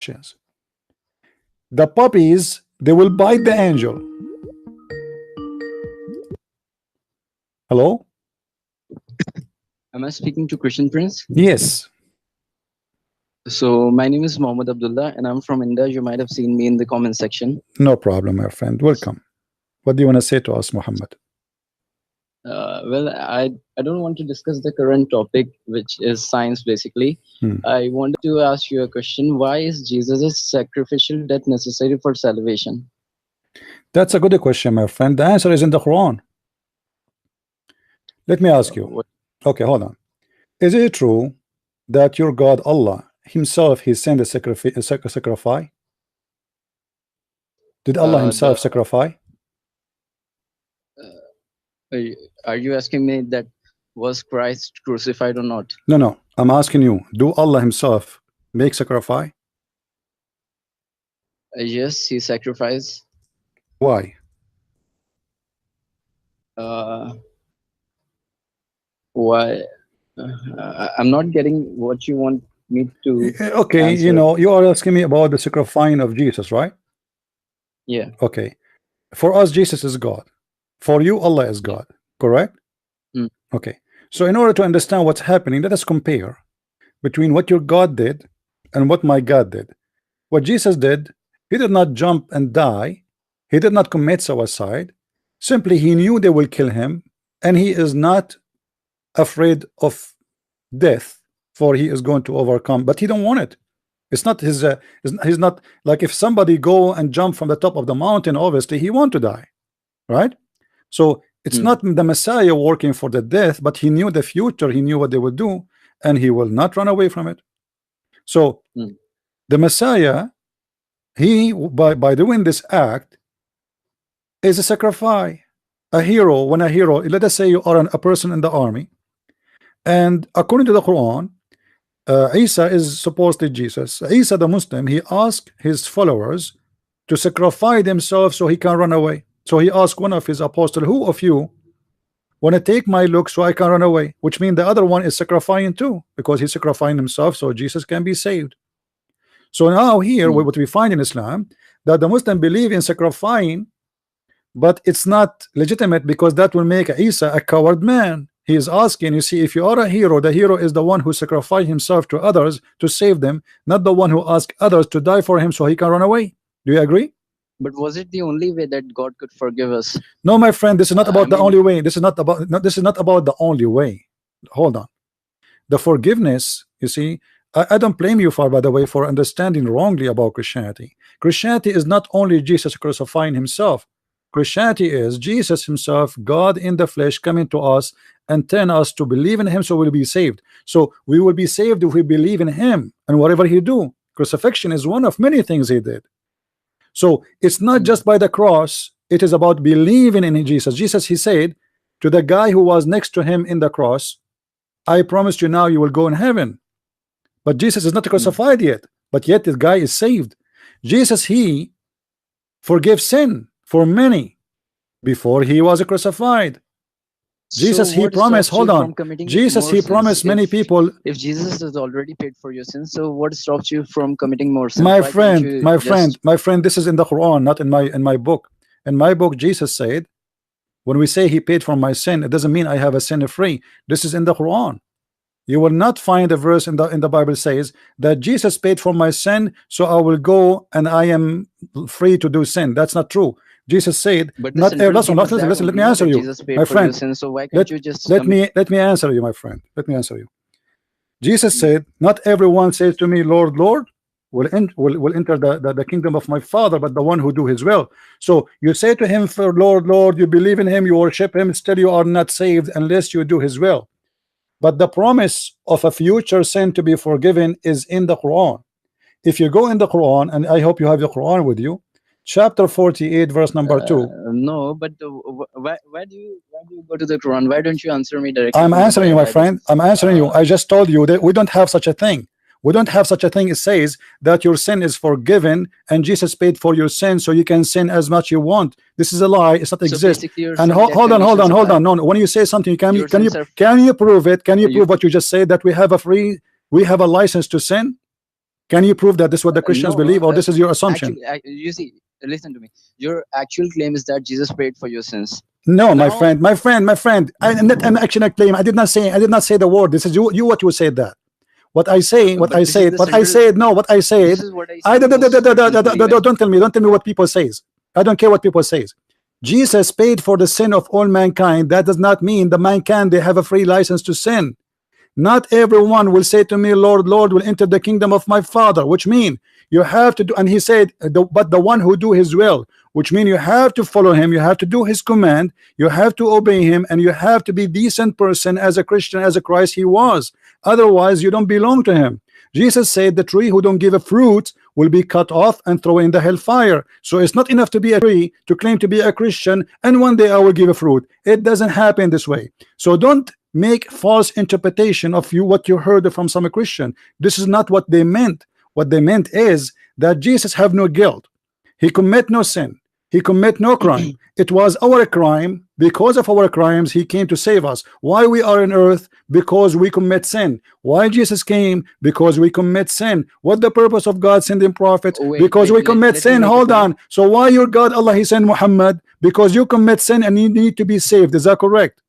Christians. The puppies, they will bite the angel. Hello? Am I speaking to Christian Prince? Yes. So my name is Mohammed Abdullah and I'm from India. You might have seen me in the comment section. No problem, my friend. Welcome. What do you want to say to us, Muhammad? Well, I don't want to discuss the current topic, which is science basically. I wanted to ask you a question. Why is Jesus' sacrificial death necessary for salvation? That's a good question, my friend. The answer is in the Quran. Let me ask you. Okay, hold on. Is it true that your God Allah himself, he sent a sacrifice? Did Allah himself sacrifice? Are you asking me that was Christ crucified or not? No, I'm asking you, do Allah himself make sacrifice? Yes, he sacrificed. Why? Why? I'm not getting what you want me to Okay, answer. you know, you are asking me about the sacrificing of Jesus, right? Yeah. Okay. For us, Jesus is God. For you, Allah is God. Correct? Okay. So in order to understand what's happening, let us compare between what your God did and what my God did. What Jesus did, he did not jump and die. He did not commit suicide. Simply, he knew they will kill him, and he is not afraid of death, for he is going to overcome. But he don't want it. It's not his. He's not like if somebody go and jump from the top of the mountain. Obviously, he want to die, right? So it's not the Messiah working for the death, but he knew the future. He knew what they would do, and he will not run away from it. So the Messiah, he by doing this act, is a sacrifice, a hero. When a hero, let us say you are a person in the army, and according to the Quran, Isa is supposedly Jesus. Isa the Muslim, he asked his followers to sacrifice themselves so he can run away. So he asked one of his apostles, who of you want to take my look so I can run away? Which means the other one is sacrificing too, because he's sacrificing himself so Jesus can be saved. So now here what we find in Islam, that the Muslim believe in sacrificing, but it's not legitimate because that will make Isa a coward man. He is asking, you see, if you are a hero, the hero is the one who sacrificed himself to others to save them, not the one who asked others to die for him so he can run away. Do you agree? But was it the only way that God could forgive us? No, my friend, this is not about the only way. This is not about this is not about the only way. Hold on. The forgiveness, you see, I don't blame you for, by the way, for understanding wrongly about Christianity. Christianity is not only Jesus crucifying himself. Christianity is Jesus himself, God in the flesh, coming to us and telling us to believe in him so we'll be saved. So we will be saved if we believe in him and whatever he do. Crucifixion is one of many things he did. So it's not just by the cross, it is about believing in Jesus. Jesus, he said to the guy who was next to him in the cross, I promise you now you will go in heaven. But Jesus is not crucified yet, but yet this guy is saved. Jesus, he forgives sin for many before he was crucified. Jesus, he promised, hold on. Jesus, he promised many people. If Jesus has already paid for your sins, so what stops you from committing more sins? My friend, this is in the Quran, not in my book. In my book, Jesus said, when we say he paid for my sin, it doesn't mean I have a sin free. This is in the Quran. You will not find a verse in the Bible says that Jesus paid for my sin, so I will go and I am free to do sin. That's not true. Jesus said, listen, let me answer you, my friend. Let me answer you, my friend. Let me answer you. Jesus said, not everyone says to me, Lord, Lord, will enter the kingdom of my Father, but the one who do his will. So you say to him, for Lord, Lord, you believe in him, you worship him, still you are not saved unless you do his will. But the promise of a future sin to be forgiven is in the Quran. If you go in the Quran, and I hope you have the Quran with you, chapter 48 verse number 2. No, but why do you go to the Quran? Why don't you answer me directly? I'm answering you, my friend. I'm answering you. I just told you that we don't have such a thing. We don't have such a thing. It says that your sin is forgiven and Jesus paid for your sin, so you can sin as much you want. This is a lie. It's not exist. And hold on. No, when you say something, can you prove it? Can you prove what you just said, that we have a license to sin? Can you prove that this is what the Christians believe, or this is your assumption? Actually, you see, listen to me. Your actual claim is that Jesus paid for your sins. No, my friend. I'm actually claim. I did not say the word. This is you what you said that. What I say, what I said. Don't tell me what people says. I don't care what people says. Jesus paid for the sin of all mankind. That does not mean the mankind they have a free license to sin. Not everyone will say to me, Lord, Lord, will enter the kingdom of my Father, which mean you have to do, and he said, but the one who do his will, which mean you have to follow him, you have to do his command, you have to obey him, and you have to be decent person as a Christian, as a Christ he was. Otherwise, you don't belong to him. Jesus said the tree who don't give a fruit will be cut off and thrown in the hellfire. So it's not enough to be a tree to claim to be a Christian and one day I will give a fruit. It doesn't happen this way. So don't make false interpretation of what you heard from some Christian. This is not what they meant. What they meant is that Jesus have no guilt. He commit no sin. He commit no crime. It was our crime. Because of our crimes he came to save us. Why we are on earth? Because we commit sin. Why Jesus came? Because we commit sin. What the purpose of God sending prophets? Because we commit sin. Hold on. So why your God Allah he sent Muhammad? Because you commit sin and you need to be saved. Is that correct?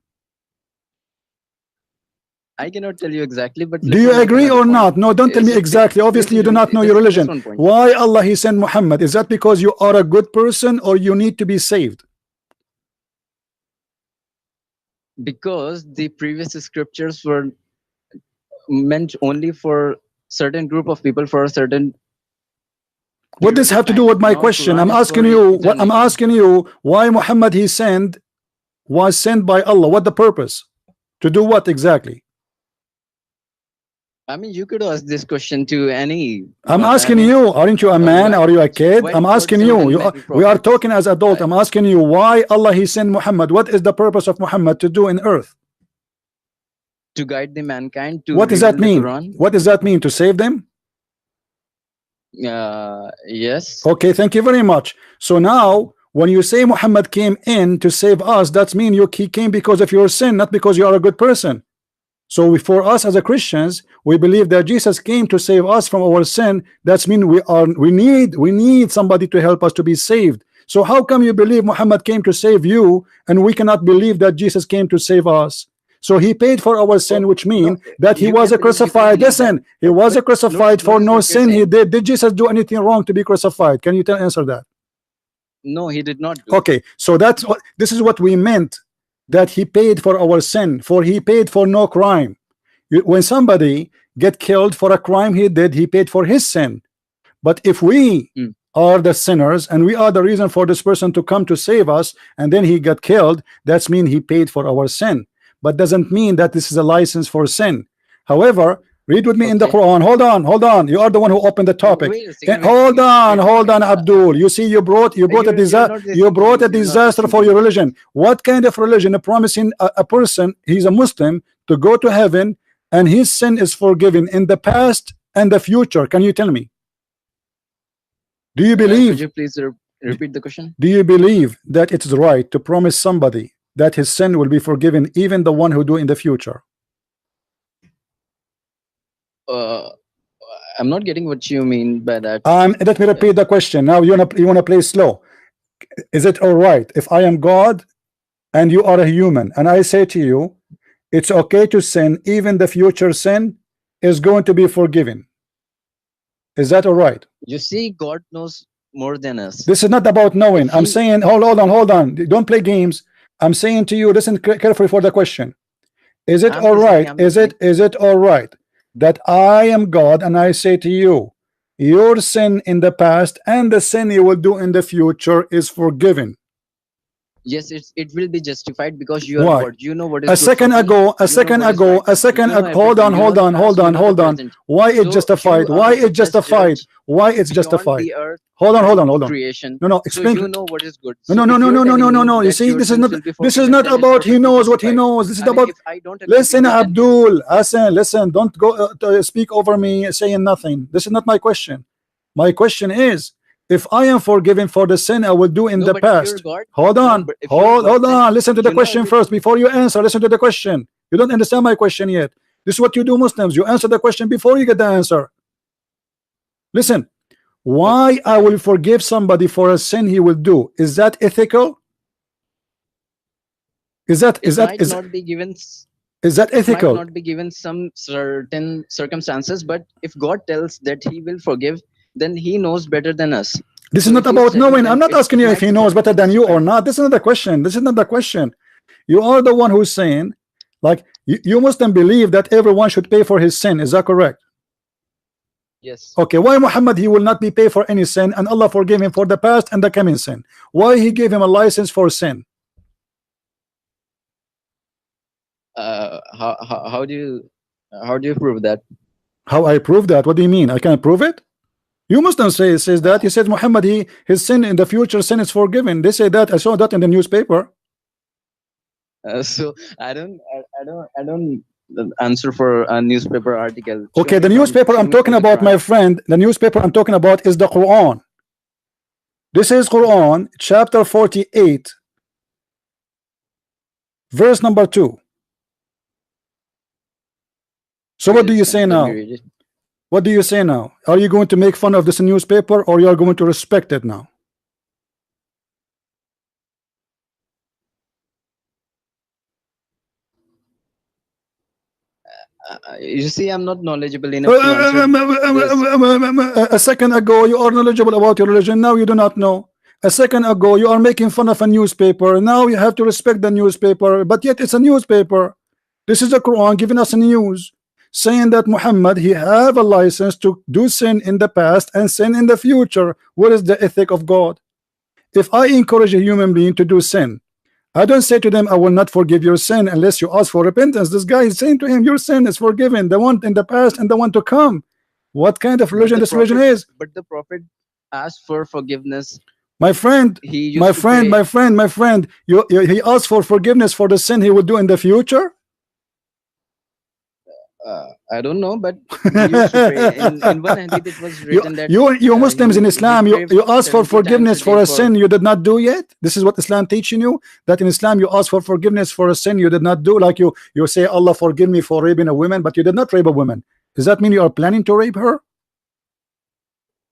I cannot tell you exactly, but do you agree or not? No, don't tell me exactly. Obviously you do not know your religion. Why Allah he sent Muhammad? Is that because you are a good person or you need to be saved? Because the previous scriptures were meant only for certain group of people, for a certain. What does have to do with my question? I'm asking you what I'm asking you. Why Muhammad he sent was sent by Allah? What the purpose? To do what exactly? I mean, you could ask this question to any. I'm asking you. Aren't you a man? Are you a kid? I'm asking you. We are talking as adult. I'm asking you why Allah he sent Muhammad. What is the purpose of Muhammad to do in earth? To guide the mankind. To what does that mean? What does that mean? To save them? Yes. Okay, thank you very much. So now when you say Muhammad came in to save us, that's mean he came because of your sin, not because you are a good person. So for us as a Christians, we believe that Jesus came to save us from our sin. That's mean we need somebody to help us to be saved. So how come you believe Muhammad came to save you and we cannot believe that Jesus came to save us? So he paid for our sin, which mean that he was a crucified. Listen, he was a crucified for no sin he did. Did Jesus do anything wrong to be crucified? Can you answer that? No, he did not do. Okay, so this is what we meant. That he paid for our sin, for he paid for no crime. When somebody get killed for a crime he did, he paid for his sin. But if we are the sinners and we are the reason for this person to come to save us and then he got killed, that's mean he paid for our sin, but doesn't mean that this is a license for sin. However, read with me in the Quran. Hold on. You are the one who opened the topic. Hold on, Abdul. You see, you brought a disaster for your religion. What kind of religion promising a person, he's a Muslim, to go to heaven and his sin is forgiven in the past and the future? Can you tell me? Do you believe? Could you please repeat the question? Do you believe that it's right to promise somebody that his sin will be forgiven, even the one who do in the future? I'm not getting what you mean by that. Let me repeat the question. Now you wanna play slow. Is it all right if I am God and you are a human and I say to you it's okay to sin, even the future sin is going to be forgiven? Is that all right? You see, God knows more than us. This is not about knowing. I'm saying hold on. Don't play games. I'm saying to you, listen carefully for the question. Is it all right? Is it all right that I am God and I say to you, your sin in the past and the sin you will do in the future is forgiven? Yes, it will be justified because you are God. You know what is a second ago. Hold on. Why it's justified? Why it's justified? Why it's justified? Hold on. Creation. No, explain. So you know what is good. No. You see, this is not about he knows what he knows. This is about. Listen, Abdul, Hassan, listen. Don't go speak over me saying nothing. This is not my question. My question is, if I am forgiven for the sin I will do in the past. Hold on. Listen to the question first before you answer. Listen to the question. You don't understand my question yet. This is what you do, Muslims. You answer the question before you get the answer. Listen, why I will forgive somebody for a sin he will do? Is that ethical? Is that not be given? Is that ethical? It might not be given some certain circumstances, but if God tells that He will forgive, then He knows better than us. This is not about knowing. I'm not asking you if He knows better than you or not. This is not the question. This is not the question. You are the one who's saying, like, you Muslim believe that everyone should pay for his sin. Is that correct? Yes. Okay, why Muhammad, he will not be paid for any sin, and Allah forgave him for the past and the coming sin? Why He gave him a license for sin? How do you prove that? How I prove that? What do you mean? I can't prove it? You Muslims says that. He said Muhammad, his sin in the future, sin is forgiven. They say that. I saw that in the newspaper. So I don't answer for a newspaper article. Okay, the newspaper I'm talking about, my friend, the newspaper I'm talking about is the Quran. This is Quran chapter 48 verse number 2. So what do you say now? What do you say now? Are you going to make fun of this newspaper, or you are going to respect it now? You see, I'm not knowledgeable enough to a second ago you are knowledgeable about your religion. Now you do not know. A second ago you are making fun of a newspaper. Now you have to respect the newspaper, but yet it's a newspaper. This is the Quran giving us a news, saying that Muhammad, he have a license to do sin in the past and sin in the future. What is the ethic of God? If I encourage a human being to do sin, I don't say to them, I will not forgive your sin unless you ask for repentance. This guy is saying to him, your sin is forgiven, the one in the past and the one to come. What kind of religion this religion is? But the Prophet asked for forgiveness. My friend, he asked for forgiveness for the sin he would do in the future. I don't know, but he used to pray. In one hadith it was written that you Muslims in Islam, you ask for forgiveness for a sin you did not do yet. This is what Islam teaching you, that in Islam you ask for forgiveness for a sin you did not do. Like you say, Allah forgive me for raping a woman, but you did not rape a woman. Does that mean you are planning to rape her?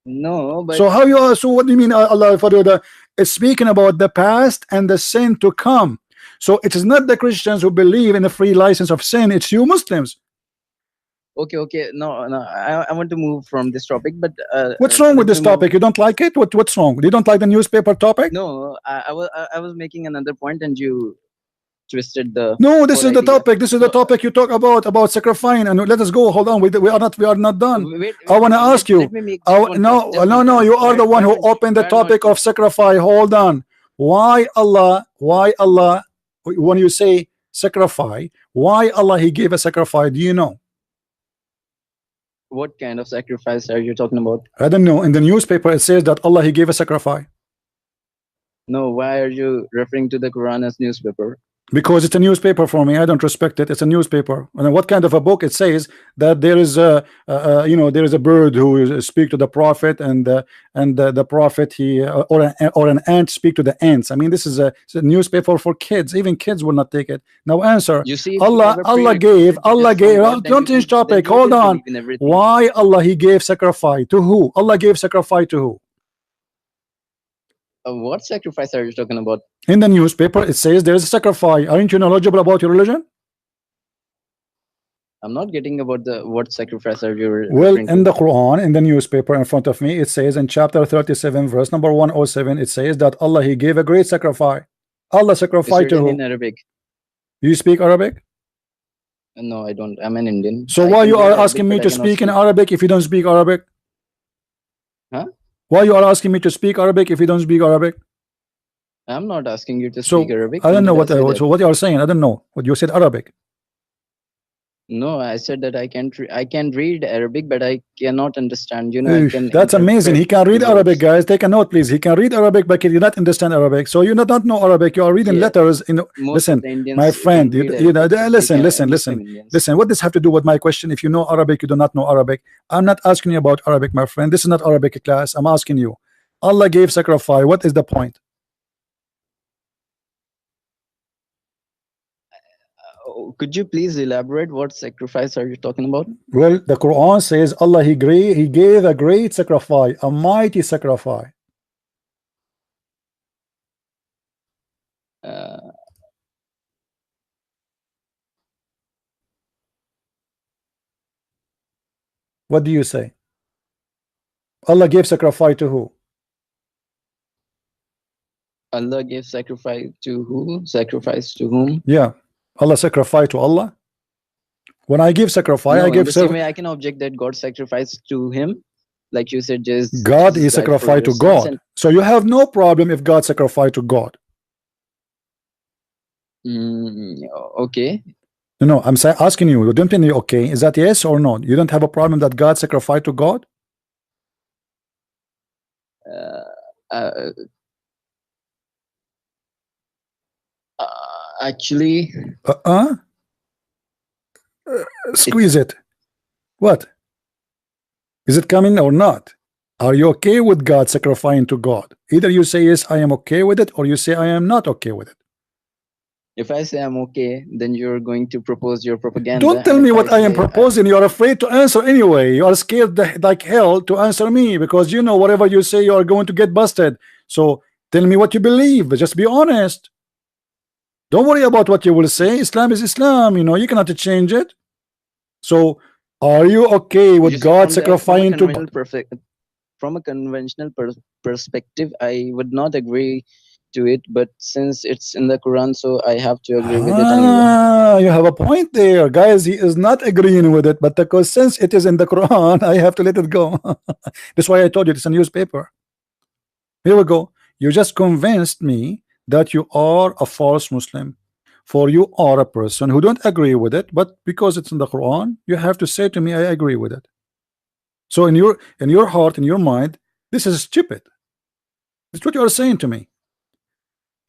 No, but so how you are? So what do you mean Allah for the? It's speaking about the past and the sin to come. So it is not the Christians who believe in the free license of sin. It's you Muslims. Okay. No. I want to move from this topic, but what's wrong with this topic? You don't like it? What's wrong? You don't like the newspaper topic? No, I was making another point, and you twisted the. No, this is the topic. This is the topic you talk about sacrificing. And let us go. Hold on. We are not done. Wait, I want to ask you. No. You are the one who opened the topic of sacrifice. Hold on. Why Allah? When you say sacrifice, why Allah He gave a sacrifice? Do you know? What kind of sacrifice are you talking about? I don't know. In the newspaper it says that Allah He gave a sacrifice. No, why are you referring to the Quran as newspaper? Because it's a newspaper for me. I don't respect it. It's a newspaper. And what kind of a book? It says that there is a there is a bird who speak to the prophet, and the prophet or an ant speak to the ants. I mean, this is a newspaper for kids. Even kids will not take it. Now answer. You see, Allah gave. Don't change topic. Hold on. Why Allah He gave sacrifice to who? Allah gave sacrifice to who? What sacrifice are you talking about? In the newspaper it says there is a sacrifice. Aren't you knowledgeable about your religion? I'm not getting about what sacrifice are you referring to? In the Quran, in the newspaper in front of me, it says in chapter 37 verse number 107, it says that Allah He gave a great sacrifice. Allah sacrificed to who? In Arabic. You speak Arabic? No, I don't. I'm an Indian. So why you are asking me to speak in Arabic if you don't speak Arabic? Huh? Why you are asking me to speak Arabic if you don't speak Arabic? I'm not asking you to speak Arabic. I don't know what you are saying. I don't know what you said Arabic. No, I said that I can read Arabic, but I cannot understand. That's amazing. He can read Arabic, guys. Take a note, please. He can read Arabic, but he did not understand Arabic. So you don't know Arabic. You are reading letters. Listen, my friend. Listen. What does have to do with my question? If you know Arabic, you do not know Arabic. I'm not asking you about Arabic, my friend. This is not Arabic class. I'm asking you. Allah gave sacrifice. What is the point? Could you please elaborate what sacrifice are you talking about? Well, the Quran says Allah he gave a great sacrifice, a mighty sacrifice. What do you say? Allah gave sacrifice to who? Allah gave sacrifice to who? Sacrifice to whom? Yeah, Allah sacrificed to Allah. When I give sacrifice, no, I give in the same way I can object that God sacrificed to him, like you said, just God is sacrificed to God. So you have no problem if God sacrificed to God. Okay. No, I'm asking you. Don't tell me okay. Is that yes or no? You don't have a problem that God sacrificed to God? Actually, squeeze it. What? Is it coming or not? Are you okay with God sacrificing to God? Either you say yes, I am okay with it, or you say I am not okay with it. If I say I'm okay, then you're going to propose your propaganda. Don't tell me what I am proposing. You're afraid to answer anyway. You are scared like hell to answer me because you know whatever you say you are going to get busted. So tell me what you believe. Just be honest. Don't worry about what you will say. Islam is Islam. You know, you cannot change it. So are you okay with God sacrificing to God? From a conventional perspective, I would not agree to it, but since it's in the Quran, so I have to agree with it anyway. You have a point there, guys. He is not agreeing with it, but because since it is in the Quran, I have to let it go. That's why I told you it's a newspaper. Here we go. You just convinced me that you are a false Muslim, for you are a person who don't agree with it, but because it's in the Quran, you have to say to me I agree with it. So in your heart, in your mind, this is stupid. That's what you are saying to me.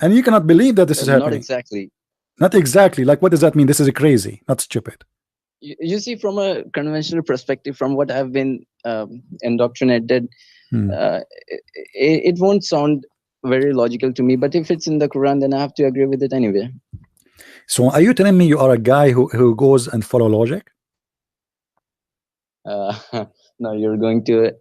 And you cannot believe that this is happening. Not exactly. Not exactly. Like, what does that mean? This is crazy, not stupid. You see, from a conventional perspective, from what I've been indoctrinated, it won't sound very logical to me. But if it's in the Quran, then I have to agree with it anyway. So are you telling me you are a guy who goes and follow logic? No, you're going to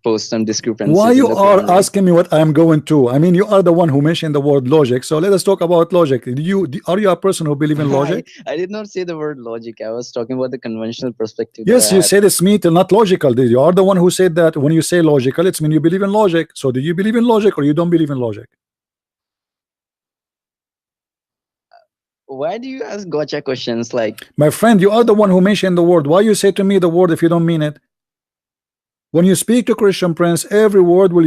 post some discrepancies. Why you are asking me what I am going to? I mean, you are the one who mentioned the word logic, so let us talk about logic. Are you a person who believe in logic? I did not say the word logic. I was talking about the conventional perspective. Yes, you said it's me, not logical. You are the one who said that when you say logical, it's mean you believe in logic. So do you believe in logic or you don't believe in logic? Why do you ask gotcha questions like? My friend, you are the one who mentioned the word. Why you say to me the word if you don't mean it? When you speak to Christian Prince, every word will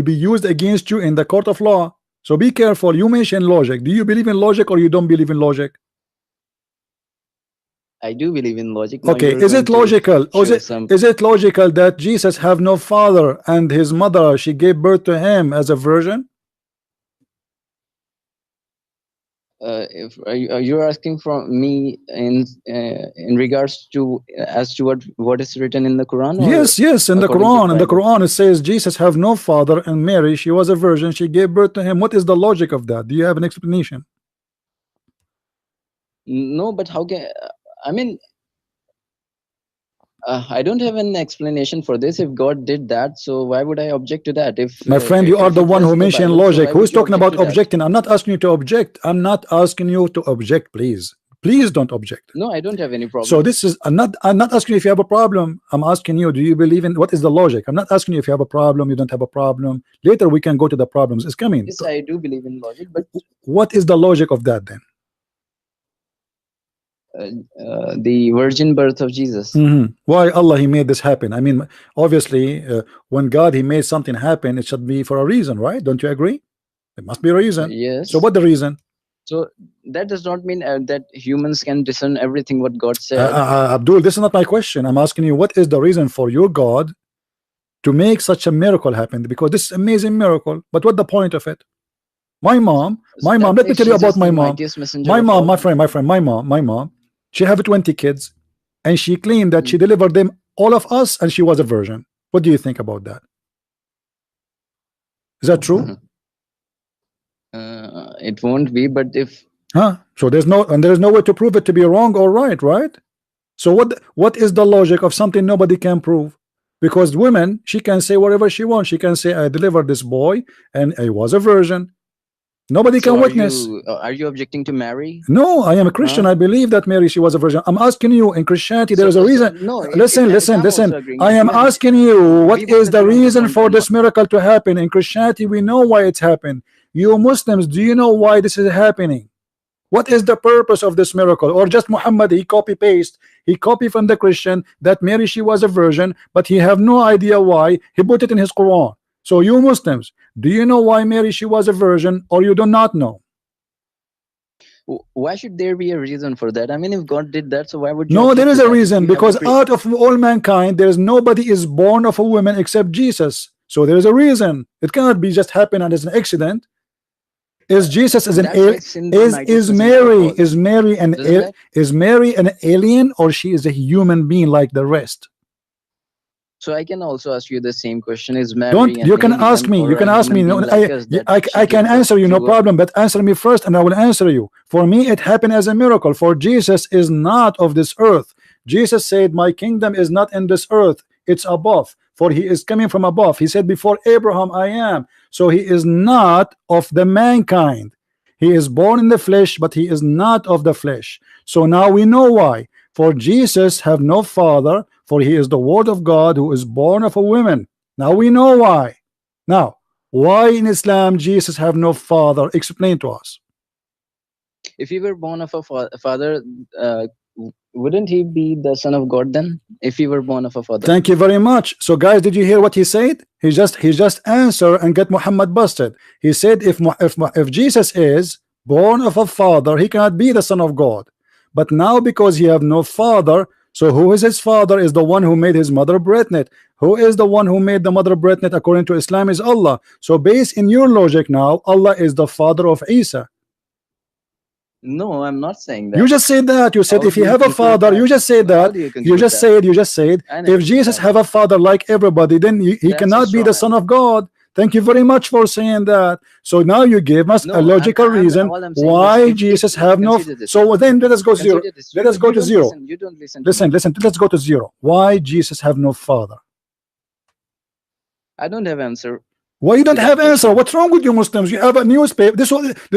be used against you in the court of law. So be careful. You mention logic. Do you believe in logic or you don't believe in logic? I do believe in logic. Okay, is it logical? Is it logical that Jesus have no father and his mother, she gave birth to him as a virgin? If you're asking from me in regards to as to what is written in the Quran? Yes, in the Quran. In the Quran, it says Jesus have no father and Mary, she was a virgin, she gave birth to him. What is the logic of that? Do you have an explanation? No, but how can I mean? I don't have an explanation for this. If God did that, so why would I object to that? If my friend, you are the one who mentioned logic. Who is talking about objecting? I'm not asking you to object. I'm not asking you to object. Please don't object. No, I don't have any problem. So this is I'm not asking you if you have a problem. I'm asking you, do you believe in what is the logic? I'm not asking you if you have a problem, you don't have a problem. Later we can go to the problems. It's coming. Yes, I do believe in logic, but what is the logic of that then? The virgin birth of Jesus. Why Allah he made this happen? I mean, obviously, when God he made something happen, it should be for a reason, right? Don't you agree? It must be a reason. Yes. So what the reason? So that does not mean that humans can discern everything what God said. Abdul, this is not my question. I'm asking you, what is the reason for your God to make such a miracle happen? Because this is amazing miracle. But what the point of it? My mom, let me tell you about my mom. My mom, she have 20 kids, and she claimed that she delivered them all of us, and she was a virgin. What do you think about that? Is that true? It won't be, but if Huh? So there's no way to prove it to be wrong or right, right? So what is the logic of something nobody can prove? Because women, she can say whatever she wants. She can say, I delivered this boy and I was a virgin. Nobody So can witness. are you objecting to Mary? No, I am a Christian. I believe that Mary, she was a virgin. I'm asking you, in Christianity, there is a reason. No, Listen. I am asking you, what is the reason for this miracle to happen? In Christianity, we know why it's happened. You Muslims, do you know why this is happening? What is the purpose of this miracle? Or just Muhammad, he copy paste, he copy from the Christian that Mary, she was a virgin, but he have no idea why. He put it in his Quran. So you Muslims, do you know why Mary, she was a virgin, or you do not know? Why should there be a reason for that? I mean, if God did that, so why would you? No, there is a reason, because out of all mankind, there is nobody is born of a woman except Jesus. So there is a reason. It cannot be just happen as an accident. Is Jesus as an alien? Is Mary an alien, or she is a human being like the rest? So I can also ask you the same question: is Mary? You can ask me. You can ask me. No, I can answer you, no problem. But answer me first, and I will answer you. For me, it happened as a miracle. For Jesus is not of this earth. Jesus said, "My kingdom is not in this earth; it's above. For he is coming from above." He said, "Before Abraham, I am." So he is not of the mankind. He is born in the flesh, but he is not of the flesh. So now we know why. For Jesus have no father, for he is the word of God who is born of a woman. Now we know why. Now, why in Islam Jesus have no father? Explain to us. If he were born of a father, wouldn't he be the son of God then? If he were born of a father. Thank you very much. So guys, did you hear what he said? He just answered and get Muhammad busted. He said if Jesus is born of a father, he cannot be the son of God. But now because he have no father, so who is his father? Is the one who made his mother pregnant. Who is the one who made the mother pregnant according to Islam is Allah. So based in your logic now, Allah is the father of Isa. No, I'm not saying that. You just said that. You said if you have a father, you just said that. You just said if Jesus have a father like everybody, then he cannot be the son of God. Thank you very much for saying that. So now you gave us a logical reason why Jesus have no. So then let us go to zero. Let us go to zero. You don't listen. Listen. Let's go to zero. Why Jesus have no father? I don't have answer. Why you don't have answer? What's wrong with you Muslims? You have a newspaper. This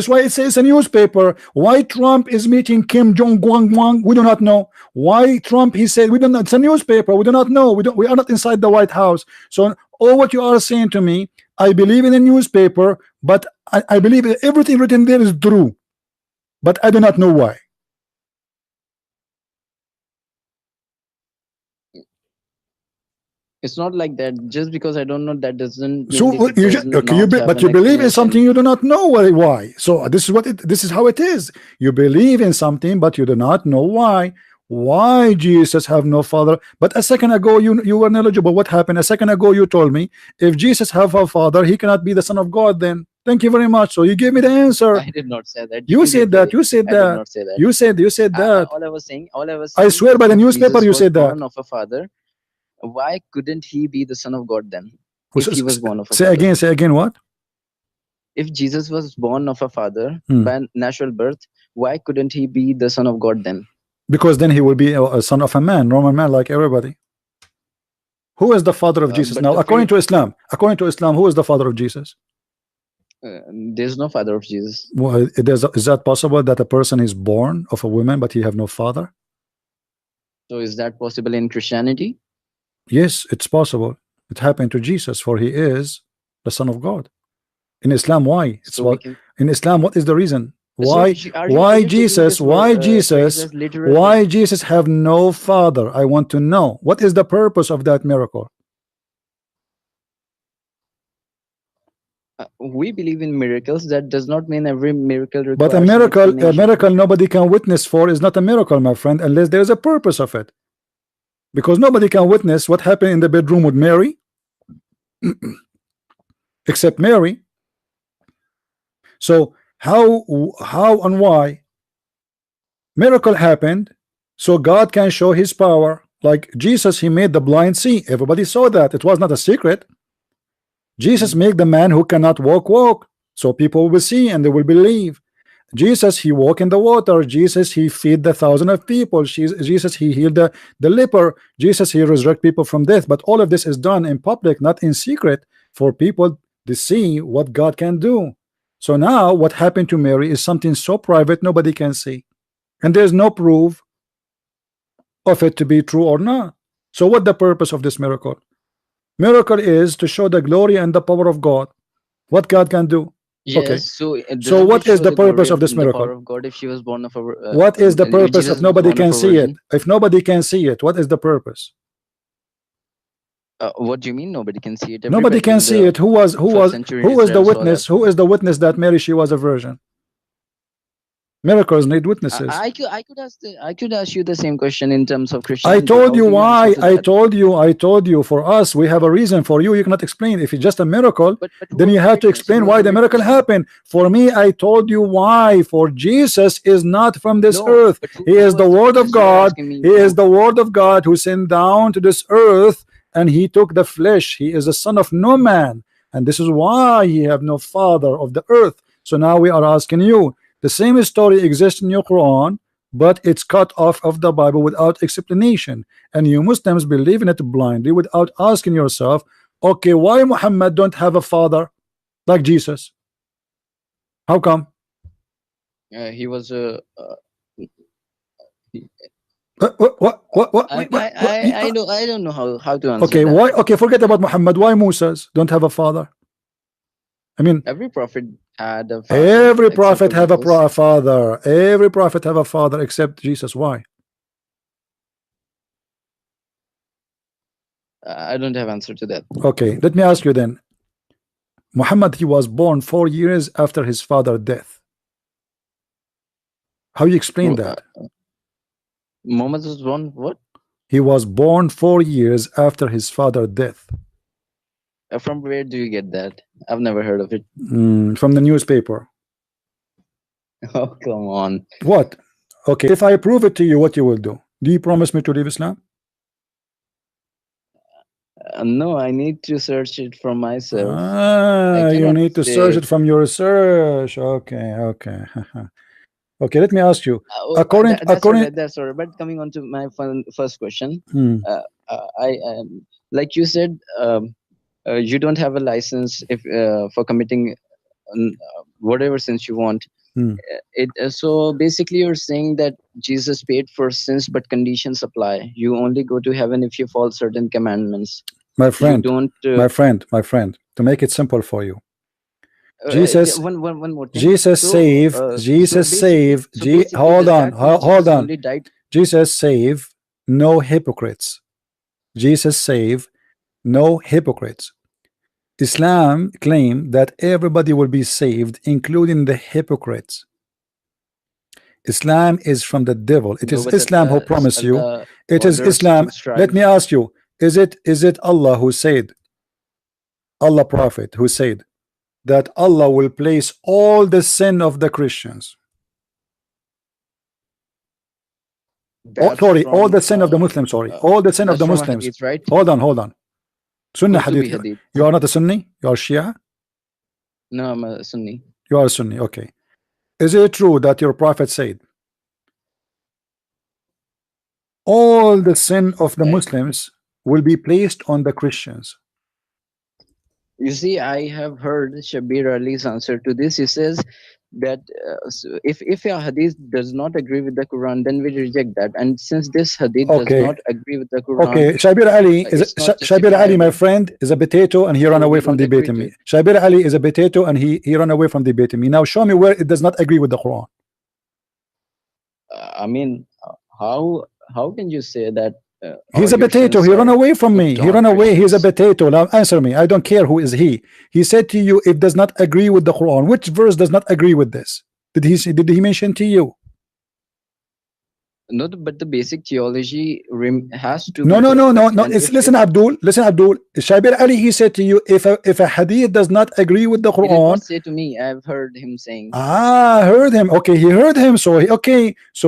why it says a newspaper. Why Trump is meeting Kim Jong-un? We do not know. Why Trump? He said we don't know. It's a newspaper. We do not know. We are not inside the White House. So all what you are saying to me, I believe in a newspaper, but I believe that everything written there is true, but I do not know why. It's not like that. Just because I don't know, that doesn't. So but you believe in something you do not know why. So this is how it is. You believe in something, but you do not know why. Why Jesus have no father? But a second ago you were knowledgeable. What happened? A second ago you told me if Jesus have a father, he cannot be the son of God. Then thank you very much. So you gave me the answer. I did not say that. You said that. You said that. I did not say that. You said that. All I was saying. I swear by the newspaper you said that. Born of a father. Why couldn't he be the son of God then? If he was born of a say father. Say again what? If Jesus was born of a father by natural birth, why couldn't he be the son of God then? Because then he will be a son of a man, normal man like everybody. Who is the father of Jesus now? According to Islam, who is the father of Jesus? There's no father of Jesus. Well, is that possible that a person is born of a woman but he have no father? So is that possible in Christianity? Yes, it's possible. It happened to Jesus, for he is the son of God. In Islam, why? In Islam, what is the reason? Why Jesus have no father? I want to know. What is the purpose of that miracle? We believe in miracles. That does not mean every miracle requires. But a miracle nobody can witness for is not a miracle, my friend, unless there's a purpose of it. Because nobody can witness what happened in the bedroom with Mary except Mary. So how and why miracle happened so God can show his power? Like Jesus, he made the blind see. Everybody saw that. It was not a secret. Jesus made the man who cannot walk so people will see and they will believe. Jesus, he walked in the water. Jesus, he feed the thousand of people. Jesus, he healed the leper. Jesus, he resurrect people from death. But all of this is done in public, not in secret, for people to see what God can do. So now what happened to Mary is something so private nobody can see, and there's no proof of it to be true or not. So what the purpose of this miracle? Miracle is to show the glory and the power of God, what God can do. Okay. Yes, so So what is the purpose of this miracle? power of God if she was born of a What is the purpose Jesus if nobody was born can of a see it? virgin? If nobody can see it, what is the purpose? What do you mean nobody can see it? Nobody Everybody can in see the it. Who is the Israel saw witness? that. Who is the witness that Mary she was a virgin? Miracles need witnesses. I could ask you the same question in terms of I Christianity. told How you do you answer why. to I that? told you for us we have a reason. For you cannot explain. If it's just a miracle, But then who you was the have to witness? explain Who was why the the miracle witness? happened. For me, I told you why. For Jesus is not from this No, earth. but He is who the was the word of witness? You're God. asking me He is who. the word of God who sent down to this earth, and he took the flesh. He is the son of no man, and this is why he have no father of the earth. So now we are asking you, the same story exists in your Quran, but it's cut off of the Bible without explanation, and you Muslims believe in it blindly without asking yourself, okay, why Muhammad don't have a father like Jesus? How come? He was a. What? I don't know how to answer Okay, that. why? Okay, forget about Muhammad. Why Moses don't have a father? I mean, Every prophet had a father, every except prophet for have a Jesus. father. Every prophet have a father except Jesus. Why? I don't have answer to that. Okay, let me ask you then. Muhammad, he was born 4 years after his father's death. How you explain that? Muhammad was born what? He was born 4 years after his father's death. From where do you get that? I've never heard of it. From the newspaper. Oh, come on. What? Okay, if I prove it to you, what you will do? Do you promise me to leave Islam? No, I need to search it for myself. You need to search it from your research. Okay. Okay, let me ask you. That's all right. But coming on to my first question, I like you said, you don't have a license if for committing whatever sins you want. So basically, you're saying that Jesus paid for sins, but conditions apply. You only go to heaven if you follow certain commandments. My friend, you don't. My friend. To make it simple for you, One more thing. Jesus save. Hold on. Jesus save no hypocrites. Jesus save no hypocrites. Islam claim that everybody will be saved, including the hypocrites. Islam is from the devil. It is Islam who promise you. It is Islam. Let me ask you, is it Allah who said, Allah Prophet who said that Allah will place all the sin of the Christians? All the sin of the Muslims, all the sin of the Muslims. Hadith, right? Hold on. Sunnah hadith. You are not a Sunni? You are Shia? No, I'm a Sunni. You are a Sunni, okay. Is it true that your prophet said all the sin of the Muslims will be placed on the Christians? You see, I have heard Shabir Ali's answer to this. He says that if a hadith does not agree with the Quran, then we reject that. And since this hadith does not agree with the Quran, okay, Shabir Ali, my friend, is a potato, and he ran away from debating me. Shabir Ali is a potato, and he ran away from debating me. Now show me where it does not agree with the Quran. I mean, how can you say that? He's a potato. He ran away from me. He ran away. He's a potato. Now answer me. I don't care who is he. He said to you, it does not agree with the Quran. Which verse does not agree with this? Did he mention to you? No, but the basic theology has to. No. Listen, Abdul. Shabir Ali, he said to you, if a hadith does not agree with the Quran. He did not say to me. I've heard him saying. I heard him. Okay, he heard him. So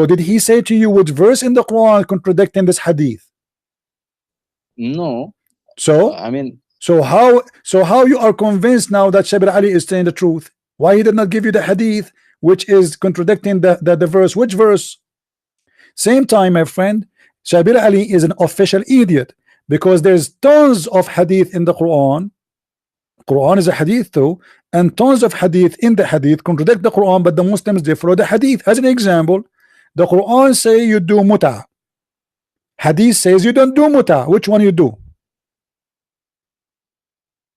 did he say to you which verse in the Quran contradicting this hadith? No. So so how you are convinced now that Shabir Ali is saying the truth? Why he did not give you the hadith which is contradicting the verse. Which verse? Same time, my friend, Shabir Ali is an official idiot, because there's tons of hadith in the Quran. Quran is a hadith too, and tons of hadith in the hadith contradict the Quran, but the Muslims, they follow the hadith. As an example, the Quran say you do muta, hadith says you don't do muta. Which one you do?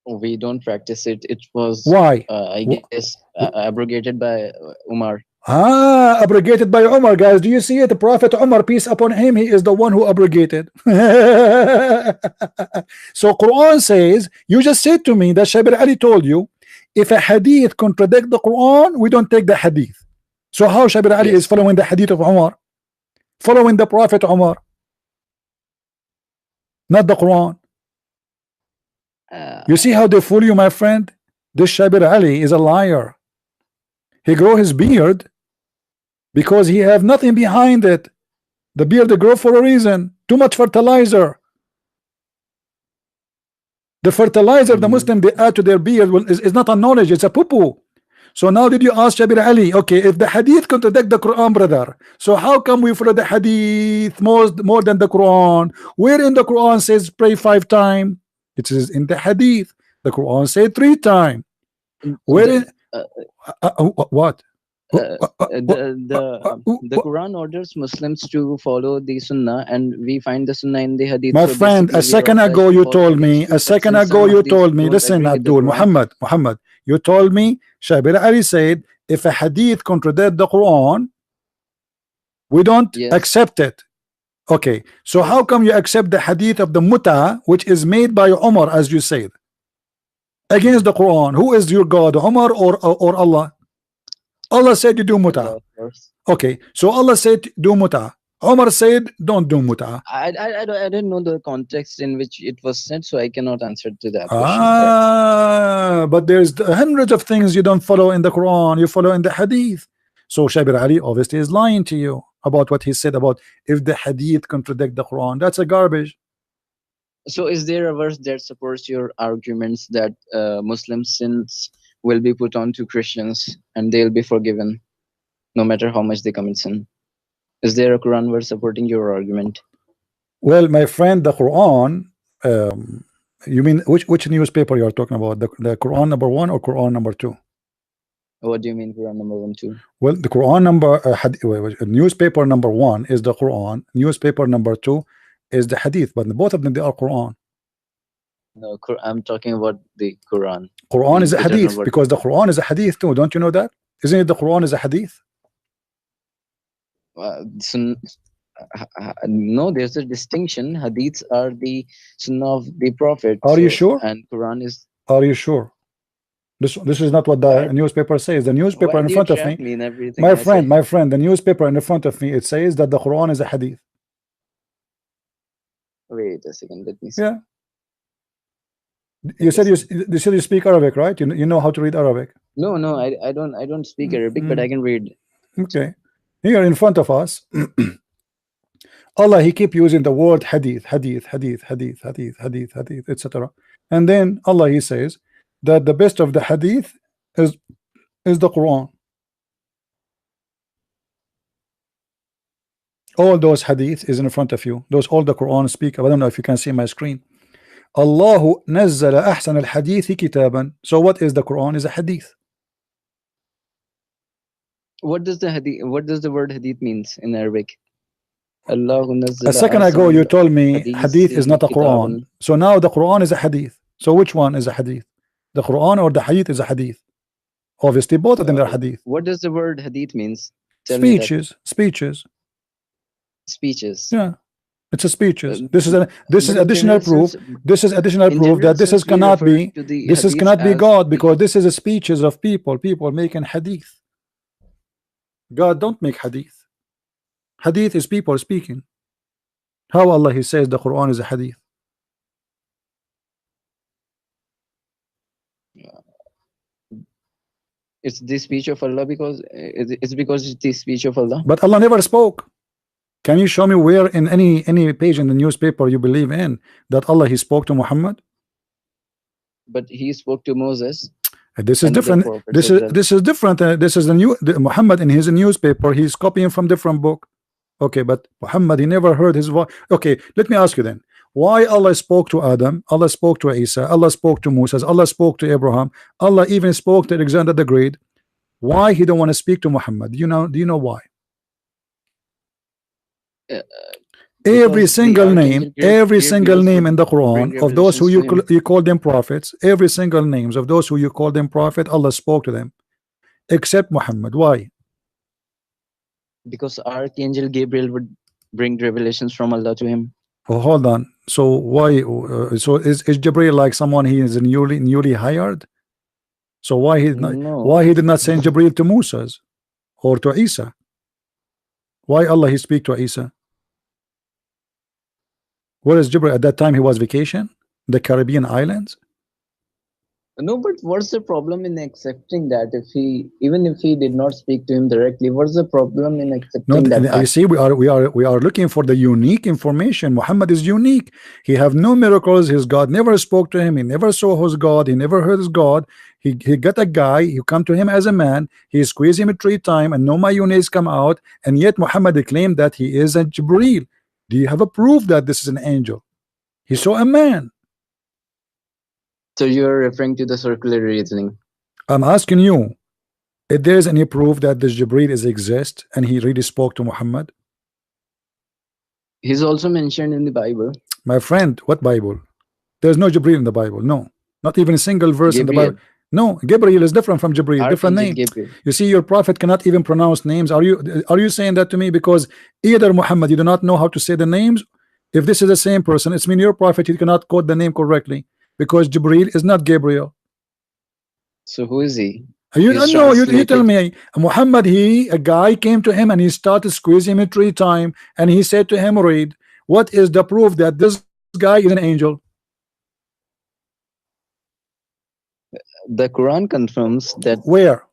We don't practice it. It was, why? I guess, abrogated by Umar. Abrogated by Umar, guys. Do you see it? The Prophet Umar, peace upon him, he is the one who abrogated. So Quran says, you just said to me that Shabir Ali told you, if a hadith contradict the Quran, we don't take the hadith. So how Shabir Ali is following the hadith of Umar, following the Prophet Umar, not the Quran? You see how they fool you, my friend? This Shabir Ali is a liar. He grow his beard because he have nothing behind it. The beard they grow for a reason. Too much fertilizer. The fertilizer the Muslim they add to their beard is not a knowledge, it's a poo-poo. So now did you ask Shabir Ali, okay, if the hadith contradict the Quran, brother, so how come we follow the hadith more than the Quran? Where in the Quran says pray 5 times? It says in the hadith. The Quran said 3 times. Where in what? The Quran orders Muslims to follow the Sunnah, and we find the Sunnah in the Hadith. My friend, a second ago you told me, listen, Abdul, Muhammad, you told me, Shabir Ali said, if a hadith contradict the Quran, we don't accept it. Okay, so how come you accept the hadith of the Muta, which is made by Umar, as you said, against the Quran? Who is your God, Umar or Allah? Allah said you do muta. Okay, so Allah said do muta. Umar said don't do muta. I don't know the context in which it was said, so I cannot answer to that question. But there's hundreds of things you don't follow in the Quran, you follow in the hadith. So Shabir Ali obviously is lying to you about what he said about if the hadith contradict the Quran. That's a garbage. So is there a verse that supports your arguments that Muslim sins will be put on to Christians and they'll be forgiven no matter how much they commit sin? Is there a Quran verse supporting your argument? Well, my friend, the Quran, you mean which newspaper you are talking about? The Quran number 1 or Quran number 2? What do you mean Quran number 1, 2? Well, the Quran number newspaper number 1 is the Quran, newspaper number 2 is the hadith, but both of them they are Quran. No, I'm talking about the Quran. Quran is a hadith, because the Quran is a hadith too. Don't you know that? Isn't it the Quran is a hadith? No, there's a distinction. Hadiths are the sunnah of the Prophet. Are you sure? And Quran is. Are you sure? This is not what the newspaper says. The newspaper in front of me, my friend, the newspaper in front of me, it says that the Quran is a hadith. Wait a second, let me see. Yeah. You said you speak Arabic, right? You know how to read Arabic. No, I don't speak Arabic, but I can read. Okay. Here in front of us, Allah, he keep using the word hadith, etc. And then Allah, he says that the best of the hadith is the Quran. All those hadith is in front of you. All the Quran speak. I don't know if you can see my screen. Allahu nazzala ahsan al-hadithi kitaban. So what is the Quran? Is a hadith. What does the word hadith means in Arabic? Allahu nazzala. A second ago you told me hadith is not a Quran. So now the Quran is a hadith. So which one is a hadith? The Quran or the hadith is a hadith? Obviously both of them are hadith. What does the word hadith means? Speeches. Yeah. It's a speeches. This is additional proof. This is additional proof that this cannot be God, because this is a speeches of people making hadith. God don't make hadith. Hadith is people speaking. How Allah he says the Quran is a hadith? It's the speech of Allah because it's the speech of Allah. But Allah never spoke. Can you show me where in any page in the newspaper you believe in that Allah he spoke to Muhammad? But he spoke to Moses. This is and the different. prophets as well. This is different. This is Muhammad in his newspaper. He's copying from different book. Okay, but Muhammad, he never heard his voice. Okay, let me ask you then. Why Allah spoke to Adam, Allah spoke to Isa, Allah spoke to Moses, Allah spoke to Abraham, Allah even spoke to Alexander the Great? Why he don't want to speak to Muhammad? Do you know why? Every single name in the Quran of those who you call them prophets, every single names of those who you call them prophet, Allah spoke to them, except Muhammad. Why? Because Archangel Gabriel would bring revelations from Allah to him. Oh, hold on. So why? So is Jibril like someone he is newly hired? So why he did not send Jibril to Moses or to Isa? Why Allah he speak to Isa? Where is Jibril at that time? He was vacation, the Caribbean islands. No, but what's the problem in accepting that? Even if he did not speak to him directly, what's the problem in accepting that? You see, we are looking for the unique information. Muhammad is unique. He have no miracles. His God never spoke to him. He never saw his God. He never heard his God. He got a guy. He come to him as a man. He squeezed him 3 times, and no mayonnaise come out. And yet Muhammad claimed that he is a Jibril. Do you have a proof that this is an angel? He saw a man. So you're referring to the circular reasoning. I'm asking you if there's any proof that this Jibril exists and he really spoke to Muhammad. He's also mentioned in the Bible. My friend, what Bible? There's no Jibril in the Bible. No, not even a single verse in the Bible. No, Gabriel is different from Jibril. Different name. Gabriel. You see, your prophet cannot even pronounce names. Are you saying that to me because either Muhammad, you do not know how to say the names? If this is the same person, it's mean your prophet, he cannot quote the name correctly. Because Jibril is not Gabriel. So who is he? You don't know. You tell me. Muhammad, a guy came to him and he started squeezing him 3 times, and he said to him, read, what is the proof that this guy is an angel? The Quran confirms that. Where?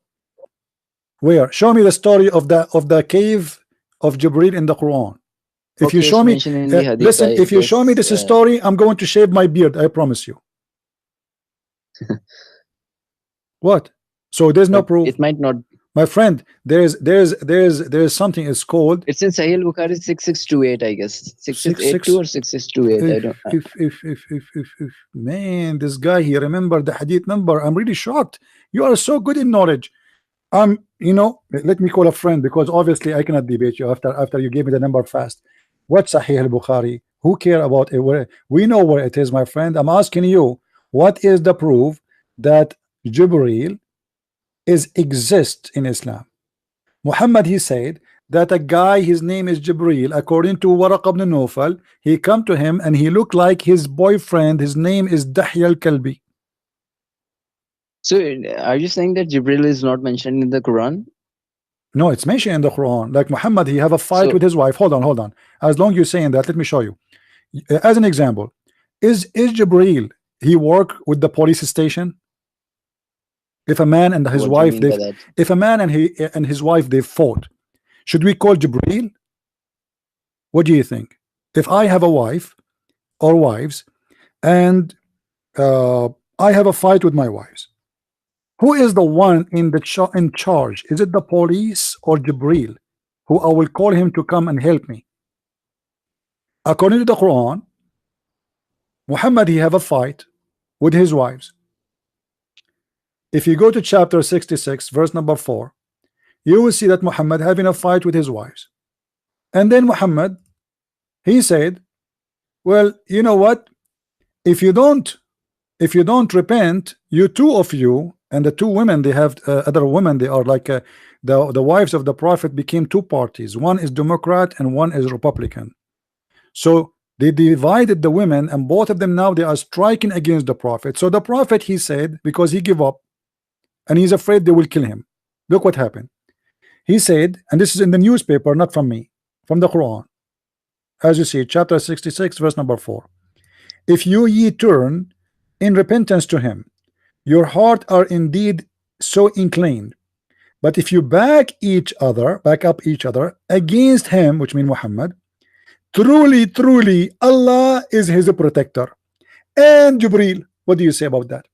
Show me the story of the cave of Jibril in the Quran. If you show me, listen, if you show me this story, I'm going to shave my beard. I promise you. What? So there's no proof. It might not. My friend, there's something. It's called. It's in Sahih Bukhari 6628, I guess. 6682 or 6628. I don't. If man, this guy he remember the hadith number. I'm really shocked. You are so good in knowledge. Let me call a friend because obviously I cannot debate you after you gave me the number fast. What's Sahih al-Bukhari? Who care about it? We know where it is, my friend. I'm asking you, what is the proof that Jibril exists in Islam? Muhammad, he said that a guy, his name is Jibril, according to Waraq ibn Nawfal, he come to him and he looked like his boyfriend. His name is Dahya al-Kalbi. So are you saying that Jibril is not mentioned in the Quran? No, it's mentioned in the Quran. Like Muhammad, he have a fight with his wife. Hold on. As long as you're saying that, let me show you. As an example, is Jibril, he work with the police station? If a man and his wife, if a man and his wife they fought, should we call Jibril? What do you think? If I have a wife or wives, and I have a fight with my wives, who is the one in charge? Is it the police or Jibril, who I will call him to come and help me? According to the Quran, Muhammad, he have a fight with his wives. If you go to chapter 66 verse number 4, you will see that Muhammad having a fight with his wives. And then Muhammad, he said, well, you know what, if you don't repent, you two of you, and the 2 women, they have other women, they are like the wives of the prophet became 2 parties. One is Democrat and one is Republican. So they divided the women, and both of them now they are striking against the prophet. So the prophet, he said, because he gave up and he's afraid they will kill him, look what happened. He said, and this is in the newspaper, not from me, from the Quran, as you see, chapter 66 verse number 4, if ye turn in repentance to him, your heart are indeed so inclined, but if you back up each other against him, which means Muhammad, truly Allah is his protector. And Jibril, what do you say about that?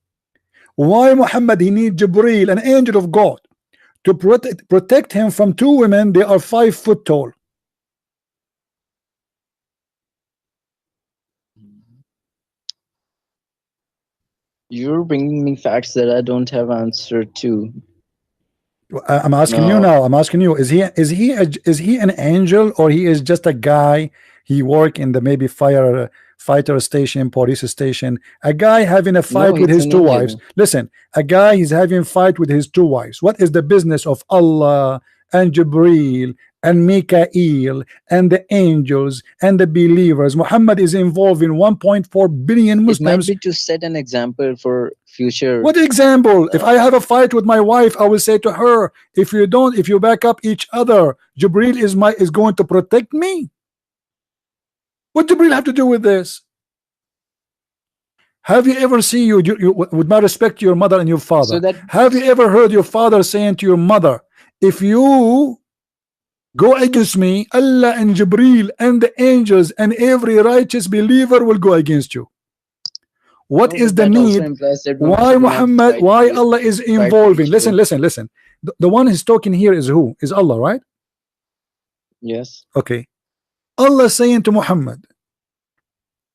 Why Muhammad he need Jibreel, an angel of God, to protect him from two women? They are 5 foot tall. You're bringing me facts that I don't have answer to. I'm asking you now. I'm asking you: is he an angel, or he is just a guy? He work in the maybe fighter station, police station. A guy having a fight with his 2 wives. Listen, a guy is having fight with his 2 wives. What is the business of Allah and Jibreel and Mikael and the angels and the believers? Muhammad is involved in 1.4 billion Muslims. It might be to set an example for future. What example? If I have a fight with my wife, I will say to her, if you back up each other, Jibreel is going to protect me. What Jibreel have to do with this? Have you ever seen you with my respect to your mother and your father, have you ever heard your father saying to your mother, if you go against me, Allah and Jibreel and the angels and every righteous believer will go against you? What is the need? Why Muhammad? Why Allah is involving? Listen. The one who's talking here is who? Is Allah, right? Yes. Okay. Allah saying to Muhammad,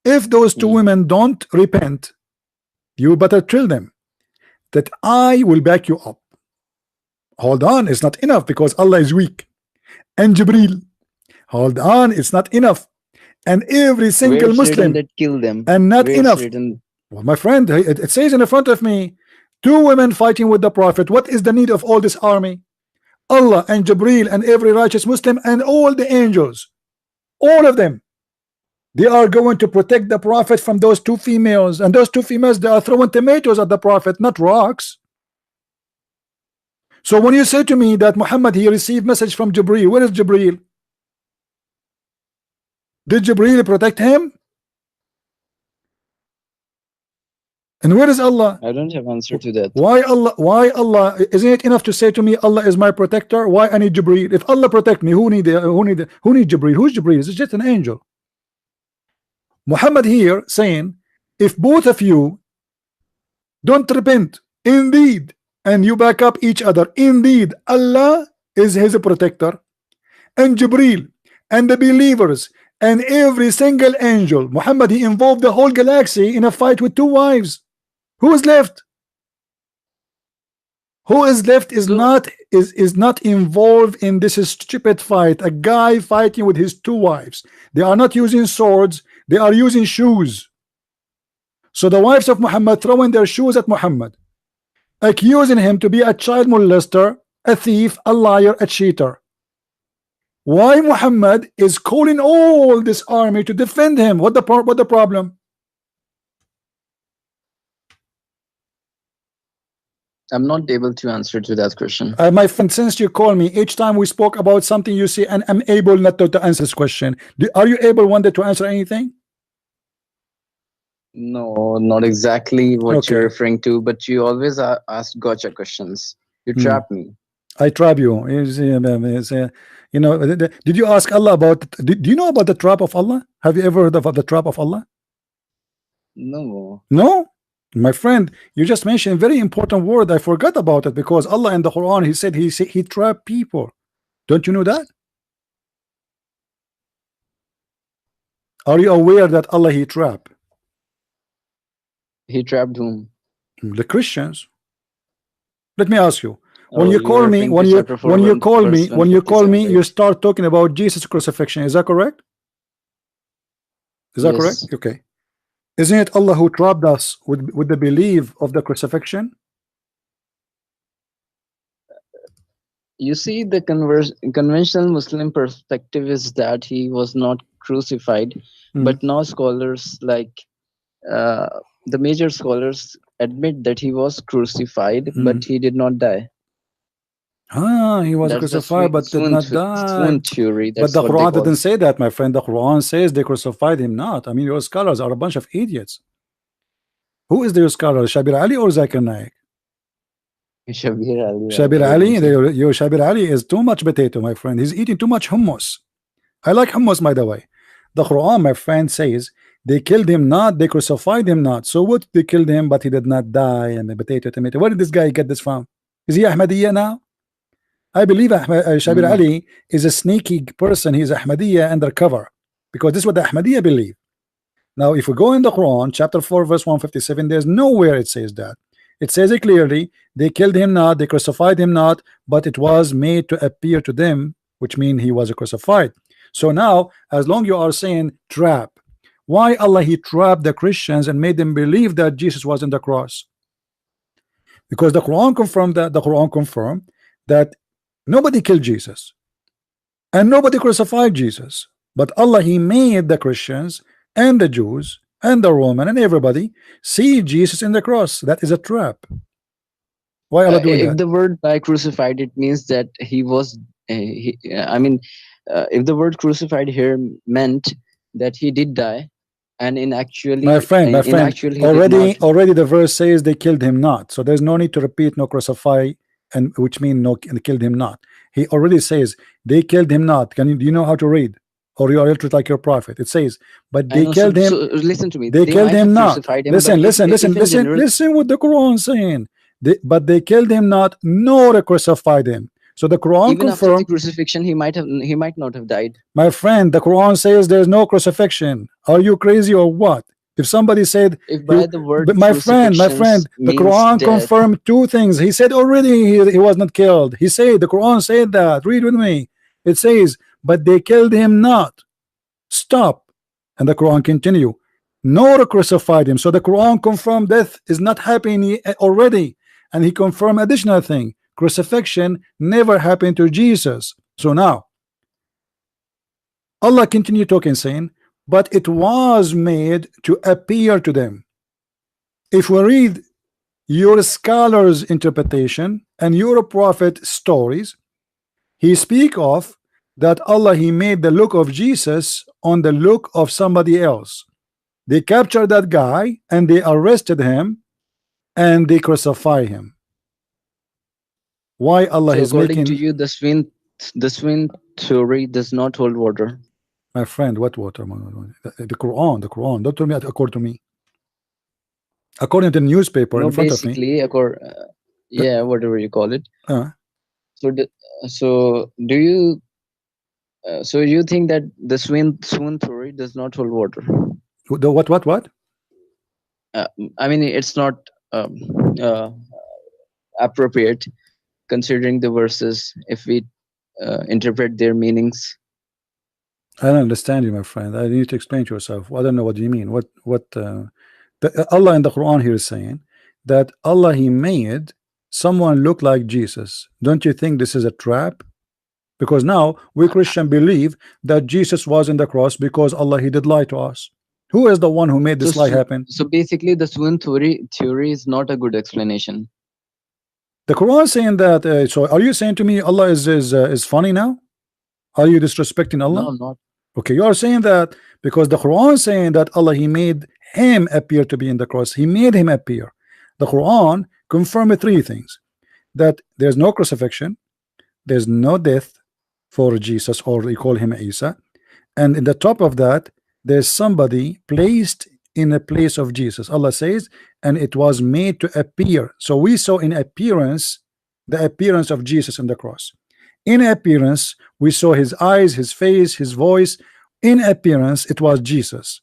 if those 2 women don't repent, you better tell them that I will back you up. Hold on, it's not enough because Allah is weak. And Jibreel, hold on, it's not enough. And every single Muslim that kill them. And not enough. Well, my friend, it says in front of me, 2 women fighting with the Prophet. What is the need of all this army? Allah and Jibreel and every righteous Muslim and all the angels, all of them, they are going to protect the Prophet from those 2 females. And those 2 females, they are throwing tomatoes at the Prophet, not rocks. So when you say to me that Muhammad he received message from Jibreel, where is Jibreel? Did Jibreel protect him? And where is Allah? I don't have answer to that. Why Allah? Why Allah? Isn't it enough to say to me Allah is my protector? Why I need Jibreel? If Allah protect me, who need Jibreel? Who's Jibreel? It's just an angel. Muhammad here saying, if both of you don't repent, indeed, and you back up each other, indeed, Allah is his protector, and Jibreel and the believers and every single angel. Muhammad he involved the whole galaxy in a fight with 2 wives. Who is left? Who is left is not involved in this stupid fight. A guy fighting with his 2 wives. They are not using swords, they are using shoes. So the wives of Muhammad throwing their shoes at Muhammad, accusing him to be a child molester, a thief, a liar, a cheater. Why Muhammad is calling all this army to defend him? What the problem? I'm not able to answer to that question. My friend, since you call me, each time we spoke about something you see, and I'm able not to answer this question. Are you able one day to answer anything? No, not exactly what you're referring to, but you always ask gotcha questions. You trap me. I trap you. You know, did you ask Allah about? Do you know about the trap of Allah? Have you ever heard of the trap of Allah? No. No, my friend, you just mentioned a very important word. I forgot about it because Allah in the Quran he said he trapped people. Don't you know that? Are you aware that Allah he trapped? He trapped whom? The Christians. Let me ask you. When you call me, when you call me, you start talking about Jesus crucifixion. Is that correct? Is that correct? Okay. Isn't it Allah who trapped us with the belief of the crucifixion? You see, the conventional Muslim perspective is that he was not crucified, but now scholars like the major scholars admit that he was crucified, but he did not die. He was crucified but did not die. Theory. But the Quran didn't say that, my friend. The Quran says they crucified him not. I mean, your scholars are a bunch of idiots. Who is their scholar? Shabir Ali or Zakir Naik? Shabir Ali. Shabir Ali. Your Shabir Ali is too much potato, my friend. He's eating too much hummus. I like hummus, by the way. The Quran, my friend, says They killed him not, they crucified him not. So what? They killed him, but he did not die. And the potato, tomato. Where did this guy get this from? Is he Ahmadiyya now? I believe Shabir Ali is a sneaky person. He's Ahmadiyya undercover, because this is what the Ahmadiyya believe. Now, if we go in the Quran, chapter 4, verse 157, there's nowhere it says that. It says it clearly, they killed him not, they crucified him not, but it was made to appear to them, which means he was crucified. So now, as long you are saying trap, why Allah he trapped the Christians and made them believe that Jesus was on the cross? Because the Quran confirmed that, nobody killed Jesus and nobody crucified Jesus, but Allah he made the Christians and the Jews and the Roman and everybody see Jesus in the cross. That is a trap. Why Allah doing if that? the word by crucified, it means that he was if the word crucified here meant that he did die, and in actually my friend already the verse says they killed him not, so there's no need to repeat no crucify, and which means no killed him not. He already says they killed him not. Do you know how to read? Or you are illiterate like your prophet? It says, but they killed him. So listen to me. They killed him not. Listen what the Quran is saying. But they killed him not, nor crucified him. So the Quran even confirmed, after the crucifixion, he might not have died. My friend, the Quran says there's no crucifixion. Are you crazy or what? If somebody said, if by the word my friend, the Quran confirmed two things. He said already he was not killed. He said, the Quran said that. Read with me. It says, but they killed him not. Stop. And the Quran continue, nor crucified him. So the Quran confirmed death is not happening already, and he confirmed additional thing. Crucifixion never happened to Jesus. So now Allah continue talking, saying, but it was made to appear to them. If we read your scholars' interpretation and your prophet stories, he speak of that Allah he made the look of Jesus on the look of somebody else. They captured that guy and they arrested him and they crucify him. Why Allah is according making to you, the swing theory does not hold water? My friend, what water? The Quran. Don't tell me according to me. According to the newspaper in front of me. Yeah, whatever you call it. So do you think that the swing theory does not hold water? The what? I mean, it's not appropriate considering the verses if we interpret their meanings. I don't understand you, my friend. I need to explain to yourself. I don't know what you mean. What Allah in the Quran here is saying that Allah he made someone look like Jesus. Don't you think this is a trap? Because now we Christian believe that Jesus was in the cross because Allah he did lie to us. Who is the one who made this lie happen? So basically the swing theory is not a good explanation. The Quran is saying that. So are you saying to me Allah is funny now? Are you disrespecting Allah? No, I'm not. Okay, you are saying that because the Quran is saying that Allah he made him appear to be in the cross. He made him appear. The Quran confirmed three things: that there's no crucifixion, there's no death for Jesus, or they call him Isa, and in the top of that there's somebody placed in the place of Jesus. Allah says, and it was made to appear. So we saw in appearance the appearance of Jesus on the cross. In appearance we saw his eyes, his face, his voice. In appearance it was Jesus,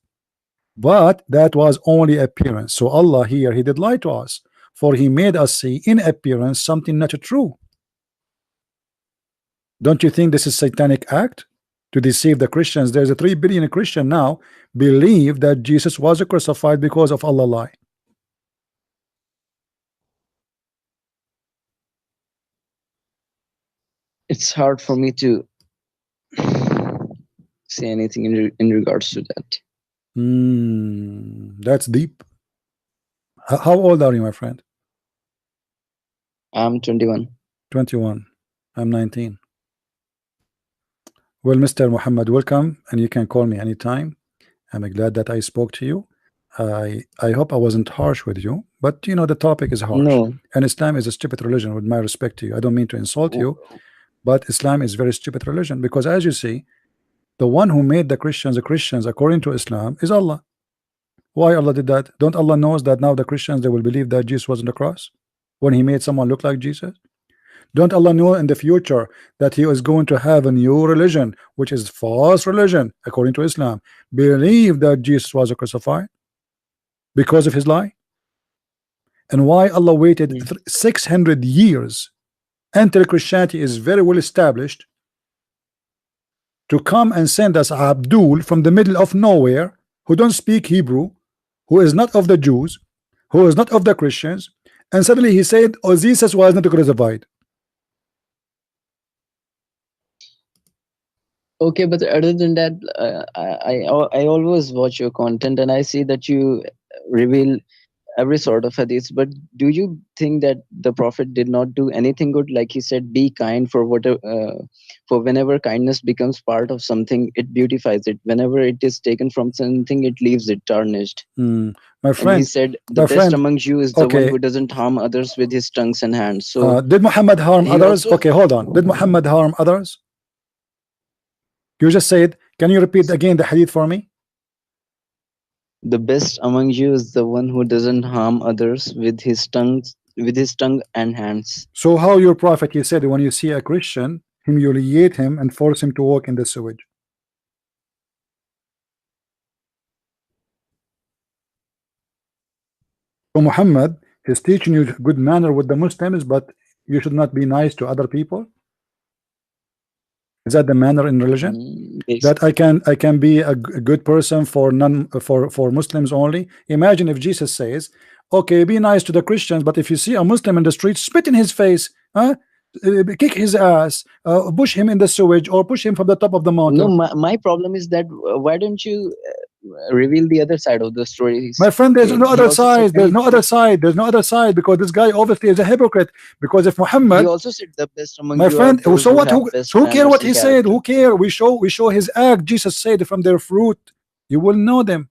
but that was only appearance. So Allah here he did lie to us, for he made us see in appearance something not true. Don't you think this is satanic act to deceive the Christians? There's a 3 billion Christian now believe that Jesus was crucified because of Allah lie. It's hard for me to say anything in regards to that. That's deep. How old are you, my friend? I'm 21. 21. I'm 19. Well, Mr. Muhammad, welcome, and you can call me anytime. I'm glad that I spoke to you. I hope I wasn't harsh with you, but you know the topic is harsh. No. And Islam is a stupid religion, with my respect to you. I don't mean to insult you, but Islam is very stupid religion, because as you see, the one who made the Christians according to Islam is Allah. Why Allah did that? Don't Allah knows that now the Christians, they will believe that Jesus was on the cross when he made someone look like Jesus? Don't Allah know in the future that he is going to have a new religion, which is false religion according to Islam, believe that Jesus was crucified because of his lie? And why Allah waited 600 years until Christianity is very well established to come and send us Abdul from the middle of nowhere, who don't speak Hebrew, who is not of the Jews, who is not of the Christians, and suddenly he said, oh, Jesus was not crucified. Okay, but other than that, I always watch your content and I see that you reveal every sort of hadith. But do you think that the Prophet did not do anything good? Like he said, be kind for whatever, for whenever kindness becomes part of something, it beautifies it. Whenever it is taken from something, it leaves it tarnished. My friend, and he said, the best among you is the one who doesn't harm others with his tongues and hands. So did Muhammad harm others? Okay, hold on. Did Muhammad harm others? You just said, can you repeat again the hadith for me? The best among you is the one who doesn't harm others with his tongue and hands. So how your prophet, he said, when you see a Christian, humiliate him and force him to walk in the sewage? So Muhammad is teaching you good manner with the Muslims, but you should not be nice to other people. Is that the manner in religion? That I can be a good person for Muslims only? Imagine if Jesus says, okay, be nice to the Christians, but if you see a Muslim in the street, spit in his face, kick his ass, push him in the sewage, or push him from the top of the mountain. No, my problem is that why don't you reveal the other side of the story? My friend, there's no other side. There's no other side. There's no other side, because this guy obviously is a hypocrite. Because if Muhammad, he also said the best among my friend, so what? Who care what he said? Who care? We show his act. Jesus said, from their fruit you will know them.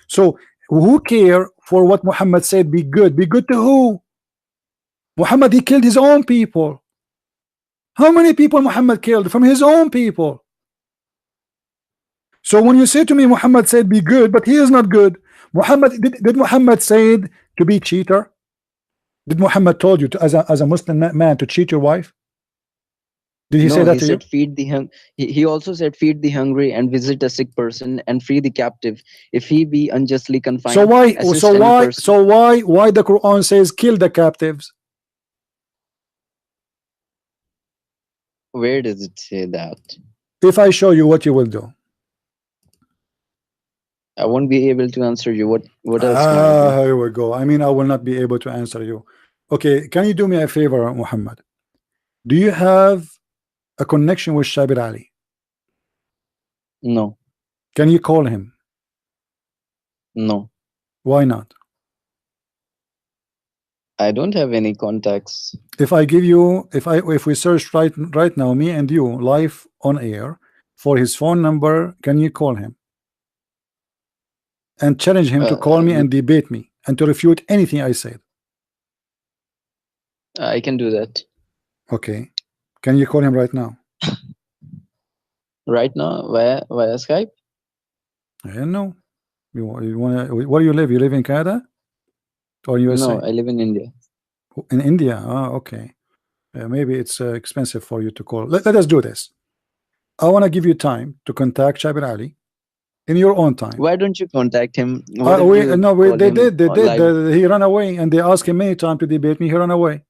So who care for what Muhammad said? Be good. Be good to who? Muhammad, he killed his own people. How many people Muhammad killed? From his own people. So when you say to me Muhammad said be good, but he is not good. Muhammad did Muhammad say to be cheater? Did Muhammad told you to, as a Muslim man, to cheat your wife? Did he say that to you? Feed the he also said feed the hungry and visit a sick person and free the captive if he be unjustly confined. So why the Quran says kill the captives? Where does it say that? If I show you, what you will do? I won't be able to answer you. What else? Here we go. I mean, I will not be able to answer you. Okay, can you do me a favor, Muhammad? Do you have a connection with Shabir Ali? No. Can you call him? No. Why not? I don't have any contacts. If I give you, if we search right now, me and you, live on air, for his phone number, can you call him and challenge him to call me and debate me and to refute anything I said? I can do that. Okay, can you call him right now? Right now, via Skype? I don't know. You want to? Where you live? You live in Canada or USA? No, I live in India. In India? Okay. Maybe it's expensive for you to call. Let us do this. I want to give you time to contact Shabir Ali in your own time. Why don't you contact him? They did. He ran away, and they asked him many times to debate me. He ran away.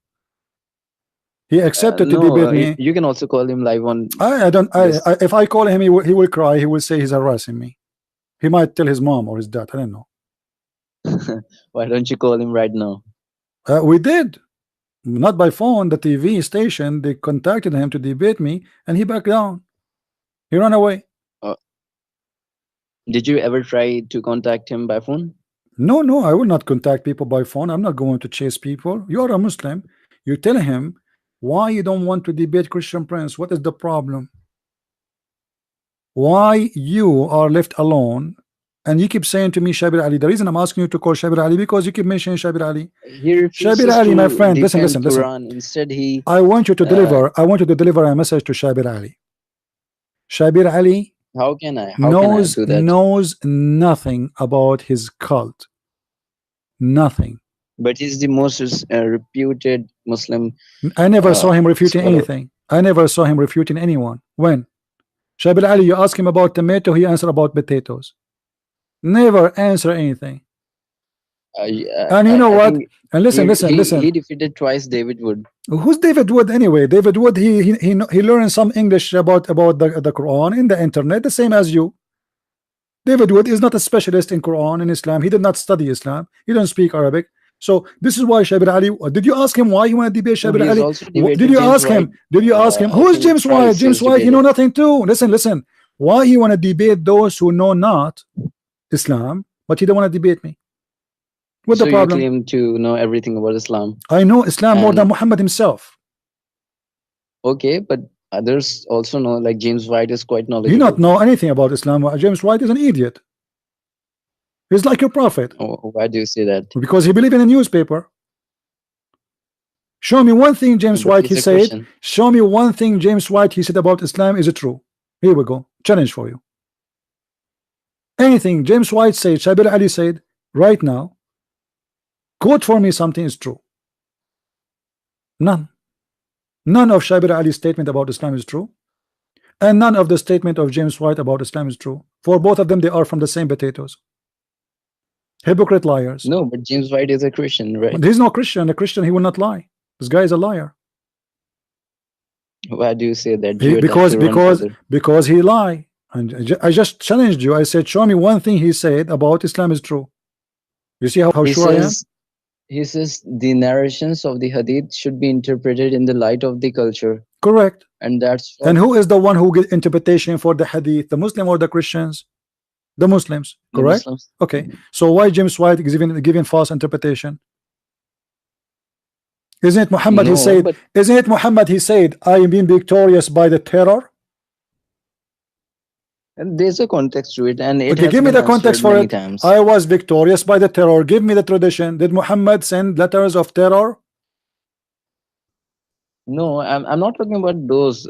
He accepted to debate me. You can also call him live on. If I call him, he will cry. He will say he's harassing me. He might tell his mom or his dad. I don't know. Why don't you call him right now? We did. Not by phone. The TV station, they contacted him to debate me, and he backed down. He ran away. Did you ever try to contact him by phone? No, I will not contact people by phone. I'm not going to chase people. You are a Muslim. You tell him why you don't want to debate Christian Prince. What is the problem? Why you are left alone? And you keep saying to me, Shabir Ali. The reason I'm asking you to call Shabir Ali, because you keep mentioning Shabir Ali. Shabir Ali, my friend, listen. Instead, I want you to deliver. I want you to deliver a message to Shabir Ali. Shabir Ali, How can I? How can I do that? Knows nothing about his cult. Nothing. But he's the most reputed Muslim I never saw him refuting scholar. anything. I never saw him refuting anyone. When? Shabil Ali, you ask him about tomato, he answer about potatoes. Never answer anything. And you know what? And listen. He defeated twice David Wood. Who's David Wood anyway? David Wood, he learned some English about the Quran in the internet, the same as you. David Wood is not a specialist in Quran and Islam. He did not study Islam. He don't speak Arabic. So this is why Shabil Ali. Did you ask him why you want to debate Shabil Ali? Did you ask him? Did you ask him? Who is James White? James White, he know nothing too. Listen. Why you want to debate those who know not Islam, but you don't want to debate me? What's the problem? You claim to know everything about Islam. I know Islam more than Muhammad himself. Okay, but others also know, like James White is quite knowledgeable. You not know anything about Islam. James White is an idiot. He's like your prophet. Oh, why do you say that? Because he believes in a newspaper. Show me one thing James White he said. Christian. Show me one thing James White he said about Islam is it true? Here we go. Challenge for you. Anything James White said, Shabil Ali said right now, quote for me something is true. None. None of Shabil Ali's statement about Islam is true. And none of the statement of James White about Islam is true. For both of them, they are from the same potatoes. Hypocrite liars. No, but James White is a Christian, right? But he's no Christian. A Christian, he will not lie. This guy is a liar. Why do you say that? Because he lied. And I just challenged you. I said, show me one thing he said about Islam is true. You see how sure I am? He says the narrations of the hadith should be interpreted in the light of the culture. Correct. And that's and who is the one who get interpretation for the hadith? The Muslim or the Christians? The Muslims. Correct. The Muslims. Okay. So why James White is giving false interpretation? Isn't it Muhammad he said? Isn't it Muhammad he said, I am being victorious by the terror? And there's a context to it, and it okay, give me the context for it. Times. I was victorious by the terror. Give me the tradition. Did Muhammad send letters of terror? No, I'm not talking about those.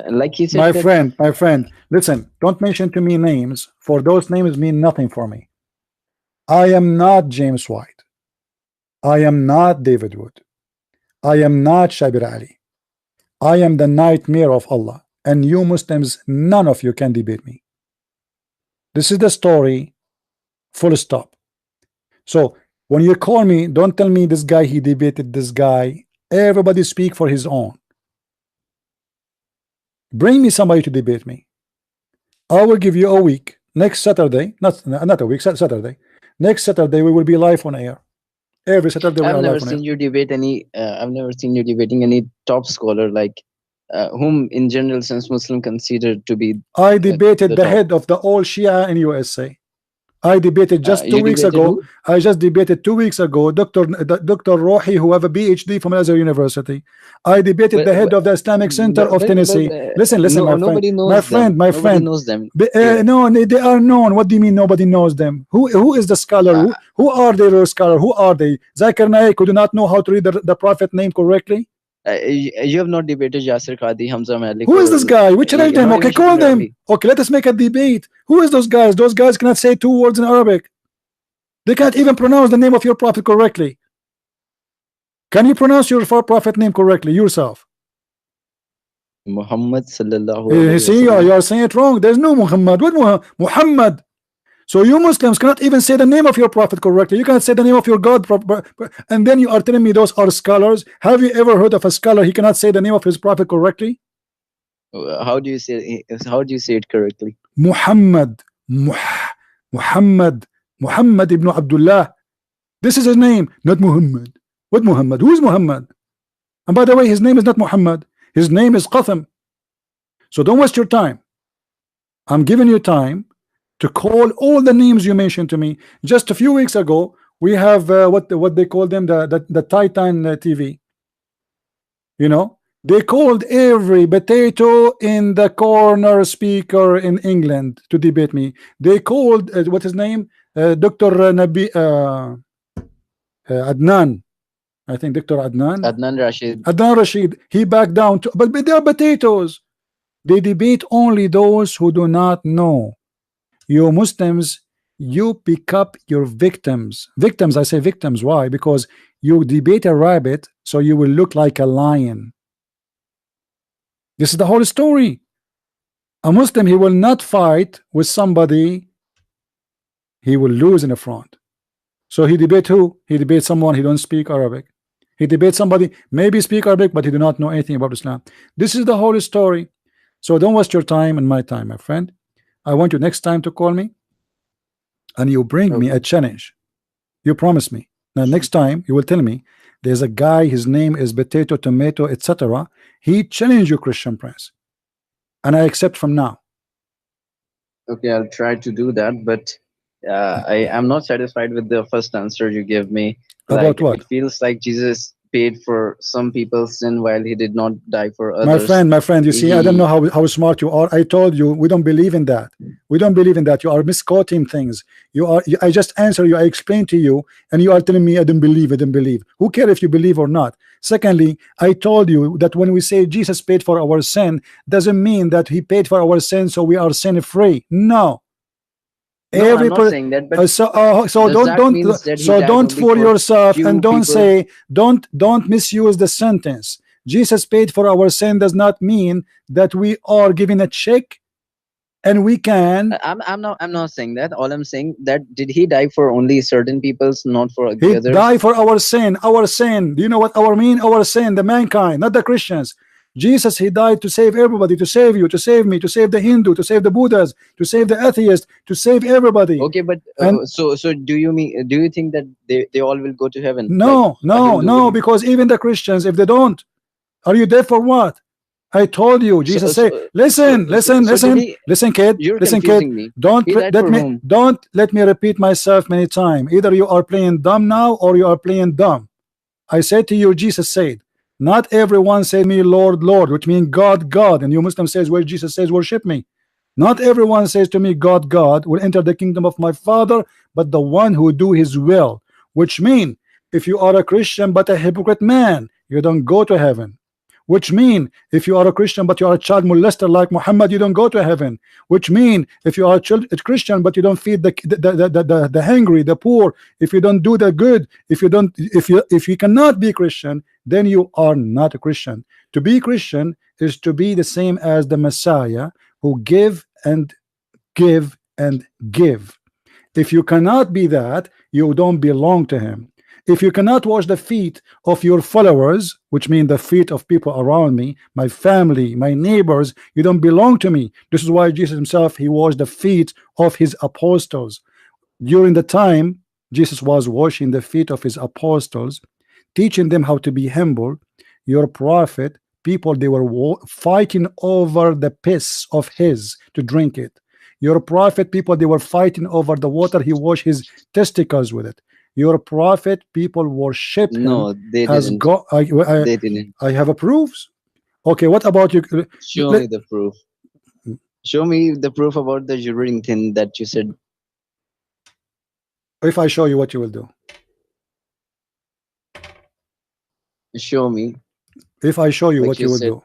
Like he said, my friend, listen. Don't mention to me names, for those names mean nothing for me. I am not James White. I am not David Wood. I am not Shabir Ali. I am the nightmare of Allah. And you Muslims, none of you can debate me. This is the story, full stop. So when you call me, don't tell me this guy, he debated this guy. Everybody speak for his own. Bring me somebody to debate me. I will give you a week. Next Saturday, not a week, Saturday. Next Saturday we will be live on air. Every Saturday we are live on air. I've never seen you debate any. I've never seen you debating any top scholar like. Whom in general sense Muslim considered to be I debated the head of the all Shia in USA. I debated just 2 weeks ago. Who? I just debated 2 weeks ago Dr. Rohi, who have a PhD from Azhar University. I debated the head of the Islamic Center of Tennessee. Listen, my friend. Nobody knows them. No, they are known. What do you mean nobody knows them? Who is the scholar? Who are they, scholar? Who are they? Zakir Naik, who do not know how to read the prophet name correctly? You have not debated Yasir Qadhi, Hamza Malik. Who is this guy? Which are them? Okay, call them. Okay, let us make a debate. Who is those guys? Those guys cannot say 2 words in Arabic. They can't even pronounce the name of your prophet correctly. Can you pronounce your prophet name correctly yourself? Muhammad sallallahu alaihi wasallam. See, you are saying it wrong. There's no Muhammad. What Muhammad? So you Muslims cannot even say the name of your prophet correctly. You cannot say the name of your God, and then you are telling me those are scholars. Have you ever heard of a scholar he cannot say the name of his prophet correctly? How do you say it correctly? Muhammad ibn Abdullah. This is his name, not Muhammad. What Muhammad? Who is Muhammad? And by the way, his name is not Muhammad. His name is Qatham. So don't waste your time. I'm giving you time to call all the names you mentioned to me. Just a few weeks ago, we have what they call them, the Titan TV. You know, they called every potato in the corner speaker in England to debate me. They called what's his name, Dr. Nabi Adnan. I think Dr. Adnan Rashid. Adnan Rashid. He backed down. But they are potatoes. They debate only those who do not know. You Muslims, you pick up your victims. Victims, I say victims. Why? Because you debate a rabbit, so you will look like a lion. This is the whole story. A Muslim, he will not fight with somebody he will lose in the front. So he debate who? He debates someone he don't speak Arabic. He debates somebody maybe speak Arabic, but he do not know anything about Islam. This is the whole story. So don't waste your time and my time, my friend. I want you next time to call me and you bring me a challenge. You promise me. Now next time you will tell me there's a guy, his name is Potato, Tomato, etc. He challenged you, Christian Prince, and I accept from now. Okay, I'll try to do that, but I am not satisfied with the first answer you gave me. About what? It feels like Jesus paid for some people's sin while he did not die for others. My friend, you see, I don't know how smart you are. I told you we don't believe in that. We don't believe in that. You are misquoting things. I just answer you, I explained to you, and you are telling me I don't believe, I don't believe. Who cares if you believe or not? Secondly, I told you that when we say Jesus paid for our sin, doesn't mean that he paid for our sin so we are sin free. No. No, I'm not saying that, but so don't fool yourself and don't misuse the sentence. Jesus paid for our sin does not mean that we are given a check and we can. I'm not saying that. All I'm saying that did he die for only certain people's, not for he others? Died for our sin. Our sin. Do you know what our mean? Our sin, the mankind, not the Christians. Jesus, he died to save everybody, to save you, to save me, to save the Hindu, to save the Buddhas, to save the atheist, to save everybody. Okay, but so do you think that they all will go to heaven? No, no, because even the Christians, if they don't, are you deaf for what? I told you, Jesus said, listen, kid, me. Don't let me repeat myself many times. Either you are playing dumb now or you are playing dumb. I said to you, Jesus said, not everyone said me Lord, Lord, which means God, God, and you Muslim says where Jesus says worship me. Not everyone says to me God, God will enter the kingdom of my Father, but the one who do his will, which mean if you are a Christian but a hypocrite man, you don't go to heaven. Which mean if you are a Christian but you are a child molester like Muhammad, you don't go to heaven. Which mean if you are a Christian but you don't feed the hungry, the poor, if you don't do the good, if you cannot be Christian, then you are not a Christian. To be Christian is to be the same as the Messiah, who give and give and give. If you cannot be that, you don't belong to him. If you cannot wash the feet of your followers, which mean the feet of people around me, my family, my neighbors, you don't belong to me. This is why Jesus himself, he washed the feet of his apostles. During the time Jesus was washing the feet of his apostles, teaching them how to be humble, your prophet, people, they were fighting over the piss of his to drink it. Your prophet, people, they were fighting over the water he washed his testicles with it. Your prophet, people worship him. No, they didn't. They didn't. I have a proofs. Okay, what about you? Show me the proof. Show me the proof about the urine thing that you said. If I show you, what you will do? Show me. If I show you, what you will do?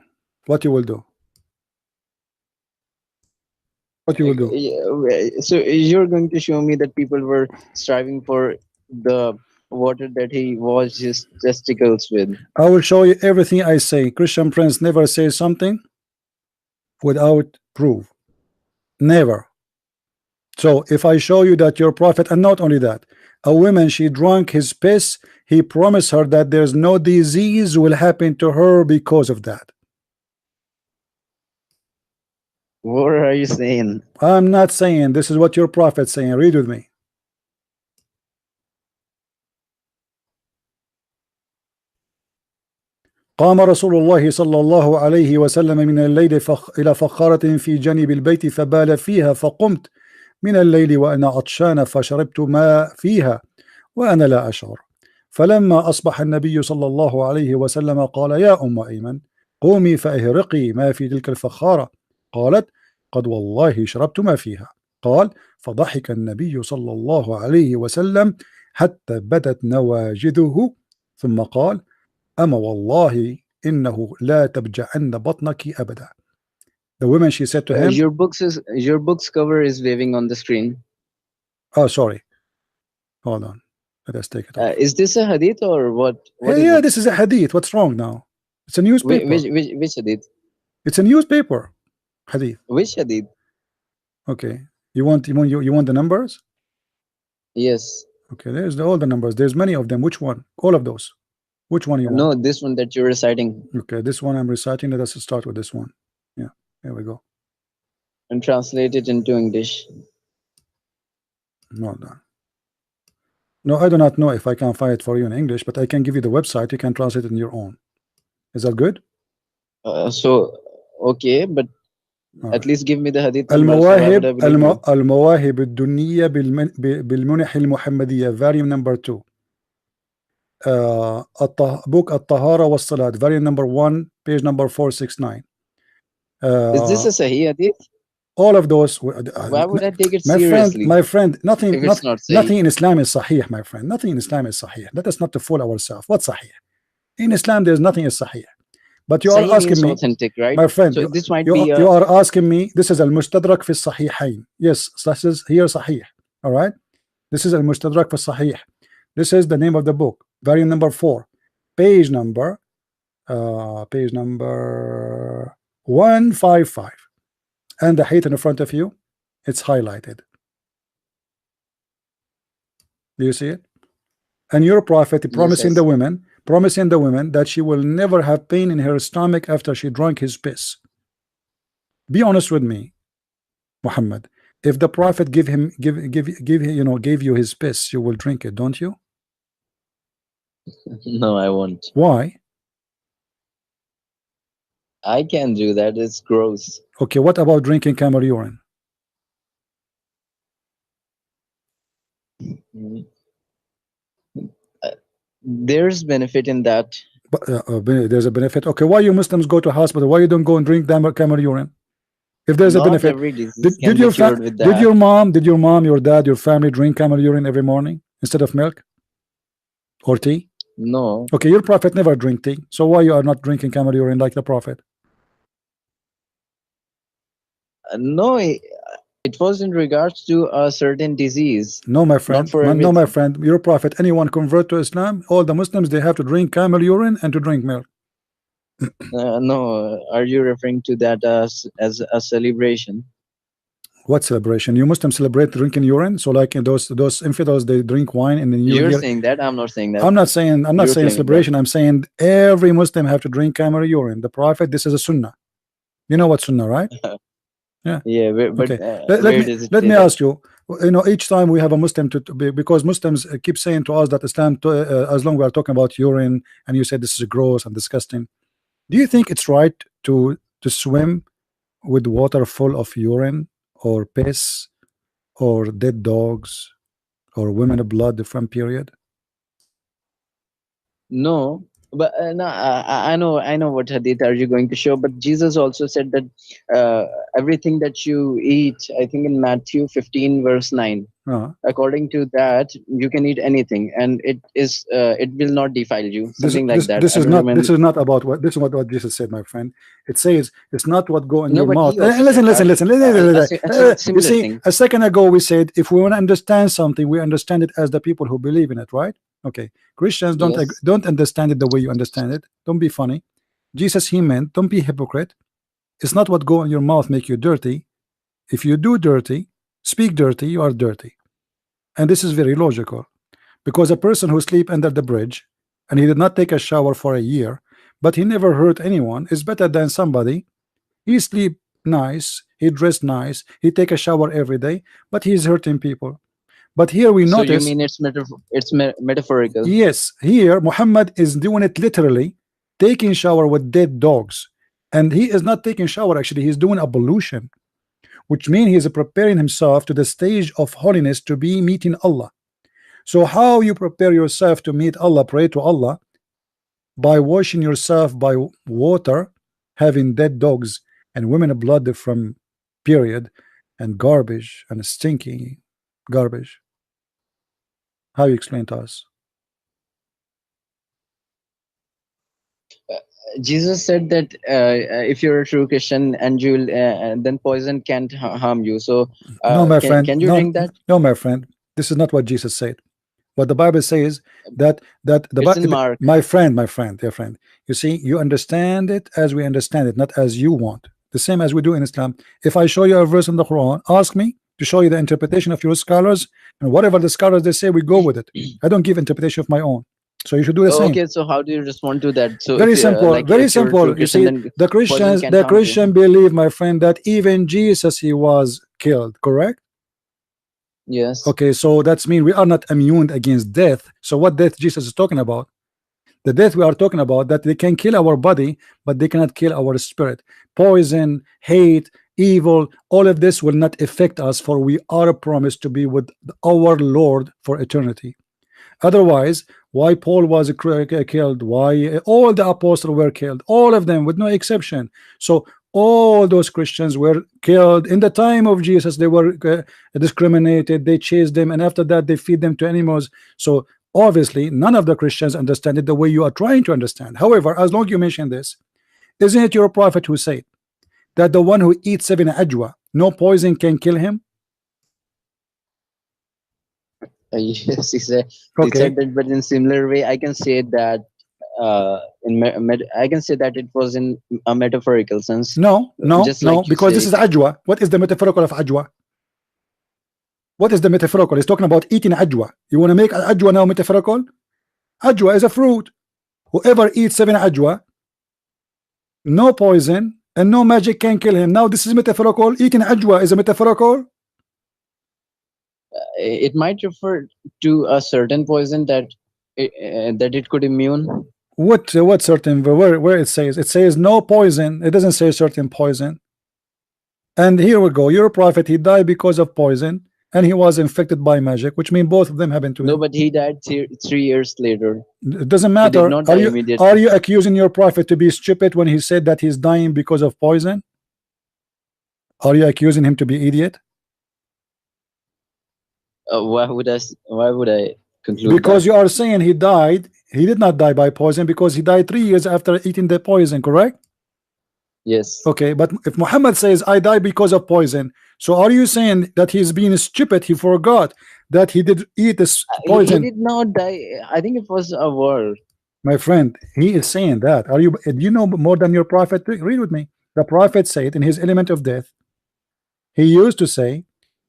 What you will do? What you will do? So you're going to show me that people were striving for the water that he washed his testicles with. I will show you everything I say. Christian Prince never says something without proof. Never. So if I show you that your prophet, and not only that, a woman, she drank his piss, he promised her that there's no disease will happen to her because of that. What are you saying? I'm not saying. This is what your prophet's saying. Read with me. قام رسول الله صلى الله عليه وسلم من الليل إلى فخارة في جانب البيت فبال فيها فقمت من الليل وأنا عطشان فشربت ماء فيها وأنا لا أشعر فلما أصبح النبي صلى الله عليه وسلم قال يا أم أيمن قومي فأهرقي ما في تلك الفخارة قالت قد والله شربت ما فيها قال فضحك النبي صلى الله عليه وسلم حتى بدت نواجذه ثم قال أما والله إنه لا تبجعن بطنك أبدا. The woman, she said to him, your book's cover is waving on the screen. Oh, sorry. Hold on. Let us take it off. Is this a hadith or what? Yeah, this is a hadith. What's wrong now? It's a newspaper. Which hadith? It's a newspaper. Hadith. Which hadith? Okay. You want the numbers? Yes. Okay, there's all the numbers. There's many of them. Which one? All of those. Which one you want? No, this one that you're reciting. Okay, this one I'm reciting. Let us start with this one. Yeah, there we go. And translate it into English. No, I do not know if I can find it for you in English, but I can give you the website. You can translate it in your own. Is that good? So, okay, but at least give me the hadith. المواهب الدنية بالمنح المحمدية volume number 2. book الطهارة والصلاة volume number 1 page number 469. Is this a Sahih hadith? All of those. Why would I take it seriously? My friend, nothing in Islam is sahih, my friend. Nothing in Islam is sahih. Let us not fool ourselves. What's sahih? In Islam, there's nothing is sahih. But you are asking me, authentic, right? My friend, so this might you are asking me, this is al-mustadrak fi sahihain. Yes, this is here sahih. All right? This is al-mustadrak fi sahih. This is the name of the book. Volume number 4. Page number 155. And the hadith in front of you, it's highlighted. Do you see it? And your prophet promising the women that she will never have pain in her stomach after she drank his piss. Be honest with me, Muhammad. If the prophet gave you his piss, you will drink it, don't you? No, I won't. Why? I can't do that. It's gross. Okay, what about drinking camel urine? There's benefit in that. But, there's a benefit. Okay, why you Muslims go to hospital? Why you don't go and drink camel urine? If there's a benefit, did your mom, your dad, your family drink camel urine every morning instead of milk or tea? No. Okay, your prophet never drink tea. So why you are not drinking camel urine like the prophet? No, it was in regards to a certain disease. No, my friend. No, my friend. Your prophet, anyone convert to Islam, all the Muslims, they have to drink camel urine and to drink milk. No, are you referring to that as a celebration? What celebration? You Muslims celebrate drinking urine? So like those infidels, they drink wine and then you're saying that. I'm not saying that. I'm not saying celebration. I'm saying every Muslim have to drink camel urine. The prophet, this is a sunnah. You know what sunnah, right? Yeah. Yeah, but okay. Let me ask you. Each time we have a Muslim because Muslims keep saying to us that Islam, as long as we are talking about urine, and you said this is gross and disgusting. Do you think it's right to swim with water full of urine or piss or dead dogs or women blood from period? No. But no, I know what hadith are you going to show, but Jesus also said that everything that you eat, I think in Matthew 15 verse 9, according to that you can eat anything and it will not defile you, something like that. This is not about what Jesus said, my friend. It says it's not what go in your mouth. Listen. You see, a second ago we said if we want to understand something, we understand it as the people who believe in it, right? Okay, Christians don't understand it the way you understand it. Don't be funny. Jesus, he meant, don't be hypocrite. It's not what go in your mouth make you dirty. If you do dirty, speak dirty, you are dirty. And this is very logical, because a person who sleep under the bridge and he did not take a shower for a year, but he never hurt anyone, is better than somebody. He sleep nice, he dress nice, he take a shower every day, but he's hurting people. But here we notice. So you mean it's metaphorical? Yes, here Muhammad is doing it literally, taking shower with dead dogs, and he is not taking shower. Actually, he's doing ablution, which means he is preparing himself to the stage of holiness to be meeting Allah. So how you prepare yourself to meet Allah, pray to Allah? By washing yourself by water, having dead dogs and women blood from period and garbage and stinky garbage. How you explain to us? Jesus said that if you're a true Christian and you'll then poison can't harm you. So No, my friend. can you No, drink that? no, my friend. This is not what Jesus said. What the Bible says that It's in Mark. my friend, dear friend. You see, you understand it as we understand it, not as you want. The same as we do in Islam. If I show you a verse in the Quran, ask me to show you the interpretation of your scholars, and whatever the scholars they say, we go with it. I don't give interpretation of my own. So you should do the Oh, same. okay, so how do you respond to that? So if Very you simple, like very if you're a true simple. You Christian, see, then the poison Christians, can't the harm you. Christian believe, my friend, that even Jesus he was killed. Correct? Yes. Okay, so that's mean we are not immune against death. So what death Jesus is talking about? The death we are talking about, that they can kill our body, but they cannot kill our spirit. Poison, hate, evil, all of this will not affect us, for we are promised to be with our Lord for eternity. Otherwise, why Paul was killed, why all the apostles were killed, all of them with no exception. So all those Christians were killed in the time of Jesus. They were discriminated, they chased them, and after that they feed them to animals. So obviously none of the Christians understand it the way you are trying to understand. However, as long as you mention this, isn't it your prophet who said that the one who eats 7 ajwa, no poison can kill him? Yes, he said Okay, that, but in similar way, I can say that I can say that it was in a metaphorical sense, no, no, just no, like you because this say. is ajwa. What is the metaphorical of ajwa? What is the metaphorical? He's talking about eating ajwa. You want to make ajwa now metaphorical? Ajwa is a fruit. Whoever eats 7 ajwa, no poison and no magic can kill him. Now this is metaphorical. Eating ajwa is a metaphorical. It might refer to a certain poison that it could immune. What certain where it says no poison. It doesn't say certain poison. And here we go. You're a prophet. He died because of poison, and he was infected by magic, which means both of them happened to No, him. but he died 3 years later. It doesn't He did matter. not Are die you immediately. accusing your prophet to be stupid when he said that he's dying because of poison? Are you accusing him to be idiot? Why would I conclude Because that? you are saying he died. He did not die by poison because he died 3 years after eating the poison, correct? Yes. Okay, but if Muhammad says I die because of poison, so are you saying that he's being stupid? He forgot that he did eat this He poison. did not die. I think it was a war. My friend, he is saying that. Are you? Do you know more than your prophet? Read with me. The prophet said in his element of death, he used to say,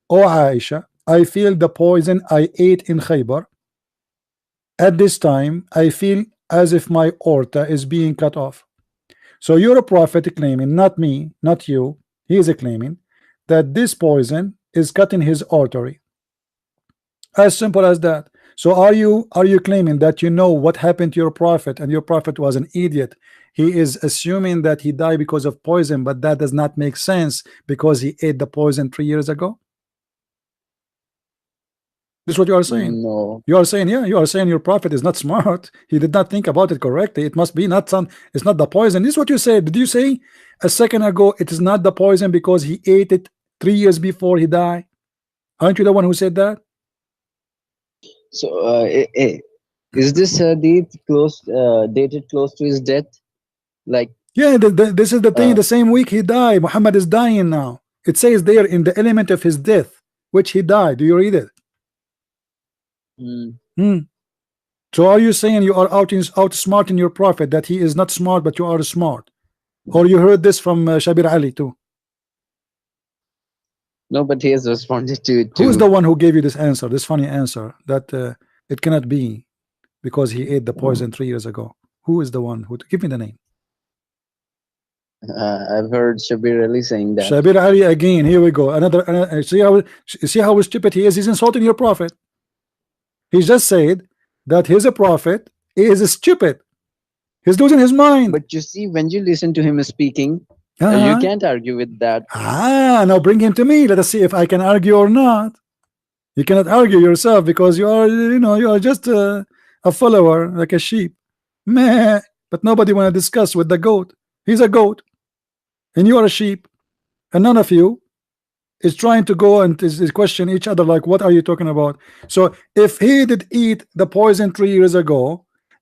"O Aisha, I feel the poison I ate in Khaybar. At this time, I feel as if my aorta is being cut off." So you're a prophet claiming, not me, not you. He is claiming that this poison is cutting his artery. As simple as that. So are you claiming that you know what happened to your prophet and your prophet was an idiot? He is assuming that he died because of poison, but that does not make sense because he ate the poison 3 years ago. This is what you are saying. No. You are saying, yeah, you are saying your prophet is not smart. He did not think about it correctly. It must be not some, it's not the poison. This is what you said. Did you say a second ago it is not the poison because he ate it 3 years before he died? Aren't you the one who said that? So, is this dated close to his death? Like, Yeah, this is the thing. uh, The same week he died, Muhammad is dying now. It says there in the element of his death, which he died. Do you read it? mm, Hmm. So are you saying you are outsmarting your prophet, that he is not smart, but you are smart? Or you heard this from Shabir Ali too? no, but he has responded to it Who is too. the one who gave you this answer, this funny answer that it cannot be because he ate the poison 3 years ago? Who is the one who? Give me the name. I've heard Shabir Ali saying that. Shabir Ali again. Here we go. Another see how stupid he is. He's insulting your prophet. He just said that his prophet is stupid. He's losing his mind. But you see, when you listen to him speaking, you Uh-huh. can't argue with that. Now bring him to me. Let us see if I can argue or not. You cannot argue yourself because you are just a follower, like a sheep. Meh. But nobody want to discuss with the goat. He's a goat, and you are a sheep, and none of you is trying to go and is question each other like, what are you talking about? So if he did eat the poison 3 years ago,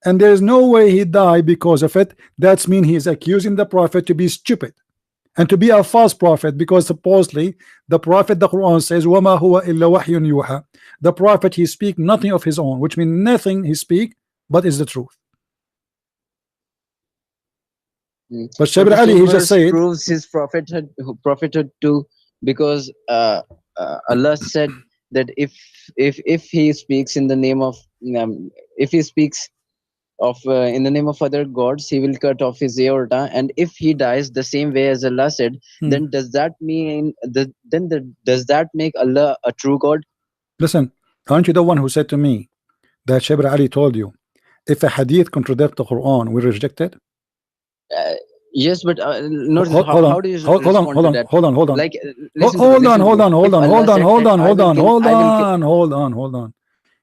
and there is no way he died because of it. That's mean he is accusing the prophet to be stupid and to be a false prophet, because supposedly the prophet, the Quran says, وَمَا هُوَ إِلَّا وَحْيٌ يُوحَى. The prophet, he speak nothing of his own, which means nothing he speak but is the truth. But Shabir Ali, he just said, proves his prophethood too, because Allah said that if he speaks in the name of if he speaks of in the name of other gods, he will cut off his aorta, and if he dies the same way as Allah said, then does that mean does that make Allah a true God? Listen, aren't you the one who said to me that Shabir Ali told you if a hadith contradicts the Quran, we reject it? Yes, but no, how do you respond to that? Hold on. Like, hold on.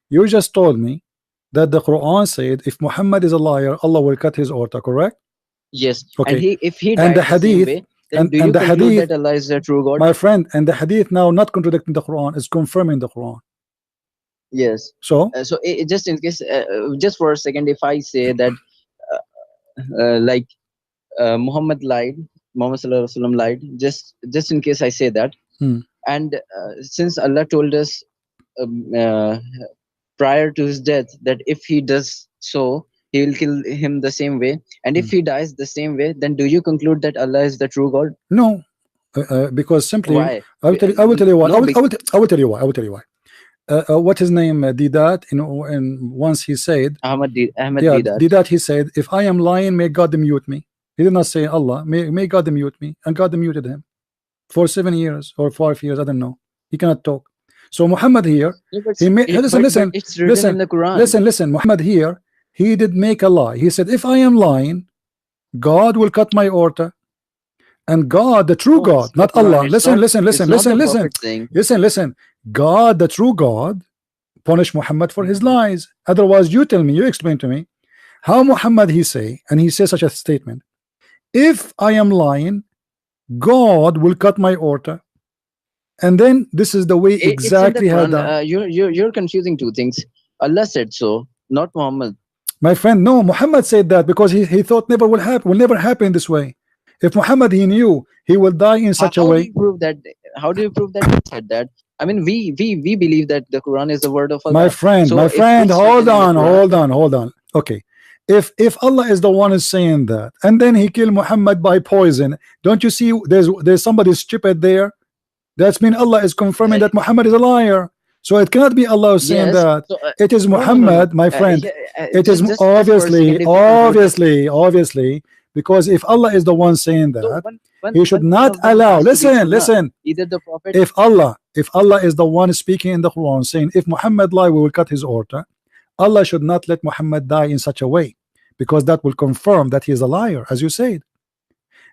You just told me that the Quran said if Muhammad is a liar, Allah will cut his aorta, correct? Yes. Okay. And if he died the hadith, same way, then do you conclude that Allah is the true God? My friend, and the hadith now not contradicting the Quran, is confirming the Quran. Yes. So just in case, just for a second, if I say that like Muhammad lied, Muhammad Sallallahu Alaihi Wasallam lied, just in case I say that, and since Allah told us prior to his death that if he does so, he will kill him the same way, and if he dies the same way, then do you conclude that Allah is the true God? No, because simply, why? I will tell you why. I will tell you why. What his name Didat, and once he said Ahmad Didat, he said, if I am lying, may God mute me. He did not say Allah, may God mute me, and God muted him for 7 years or 5 years, I don't know. He cannot talk. So Muhammad here, he made, listen, it's written in the Quran. Listen, Muhammad here, he did make a lie. He said, if I am lying, God will cut my aorta. And God, the true God, not Allah. Listen. God, the true God, punish Muhammad for his lies. Otherwise, you tell me, you explain to me, how Muhammad he say, and he says such a statement, if I am lying, God will cut my aorta. And then this is the way exactly how that. You're confusing two things. Allah said so, not Muhammad. My friend, no, Muhammad said that because he thought will never happen this way. If Muhammad he knew he will die in such a way. How do you prove that he said that? I mean, we believe that the Quran is the word of Allah. My friend, hold on. Okay. If Allah is the one who's saying that, and then he killed Muhammad by poison, don't you see there's somebody stupid there? That's mean Allah is confirming that Muhammad is a liar. So it cannot be Allah who's saying that. So, it is Muhammad, my friend. It is obviously, because if Allah is the one saying that, he should not allow. Listen. Either the prophet. If Allah is the one speaking in the Quran saying, if Muhammad lie, we will cut his aorta, Allah should not let Muhammad die in such a way, because that will confirm that he is a liar, as you said.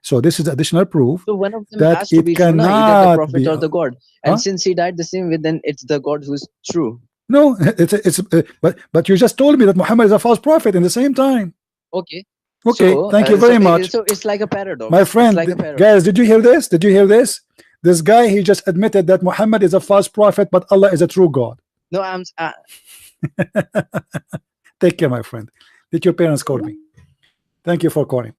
So this is additional proof that it cannot either the prophet or the God. And since he died the same way, then it's the God who's true. No, but you just told me that Muhammad is a false prophet in the same time. Okay. So, thank you very much. So it's like a paradox. My friend, guys, did you hear this? This guy, he just admitted that Muhammad is a false prophet, but Allah is a true God. No, I'm. Take care, my friend. Did your parents call me? Thank you for calling.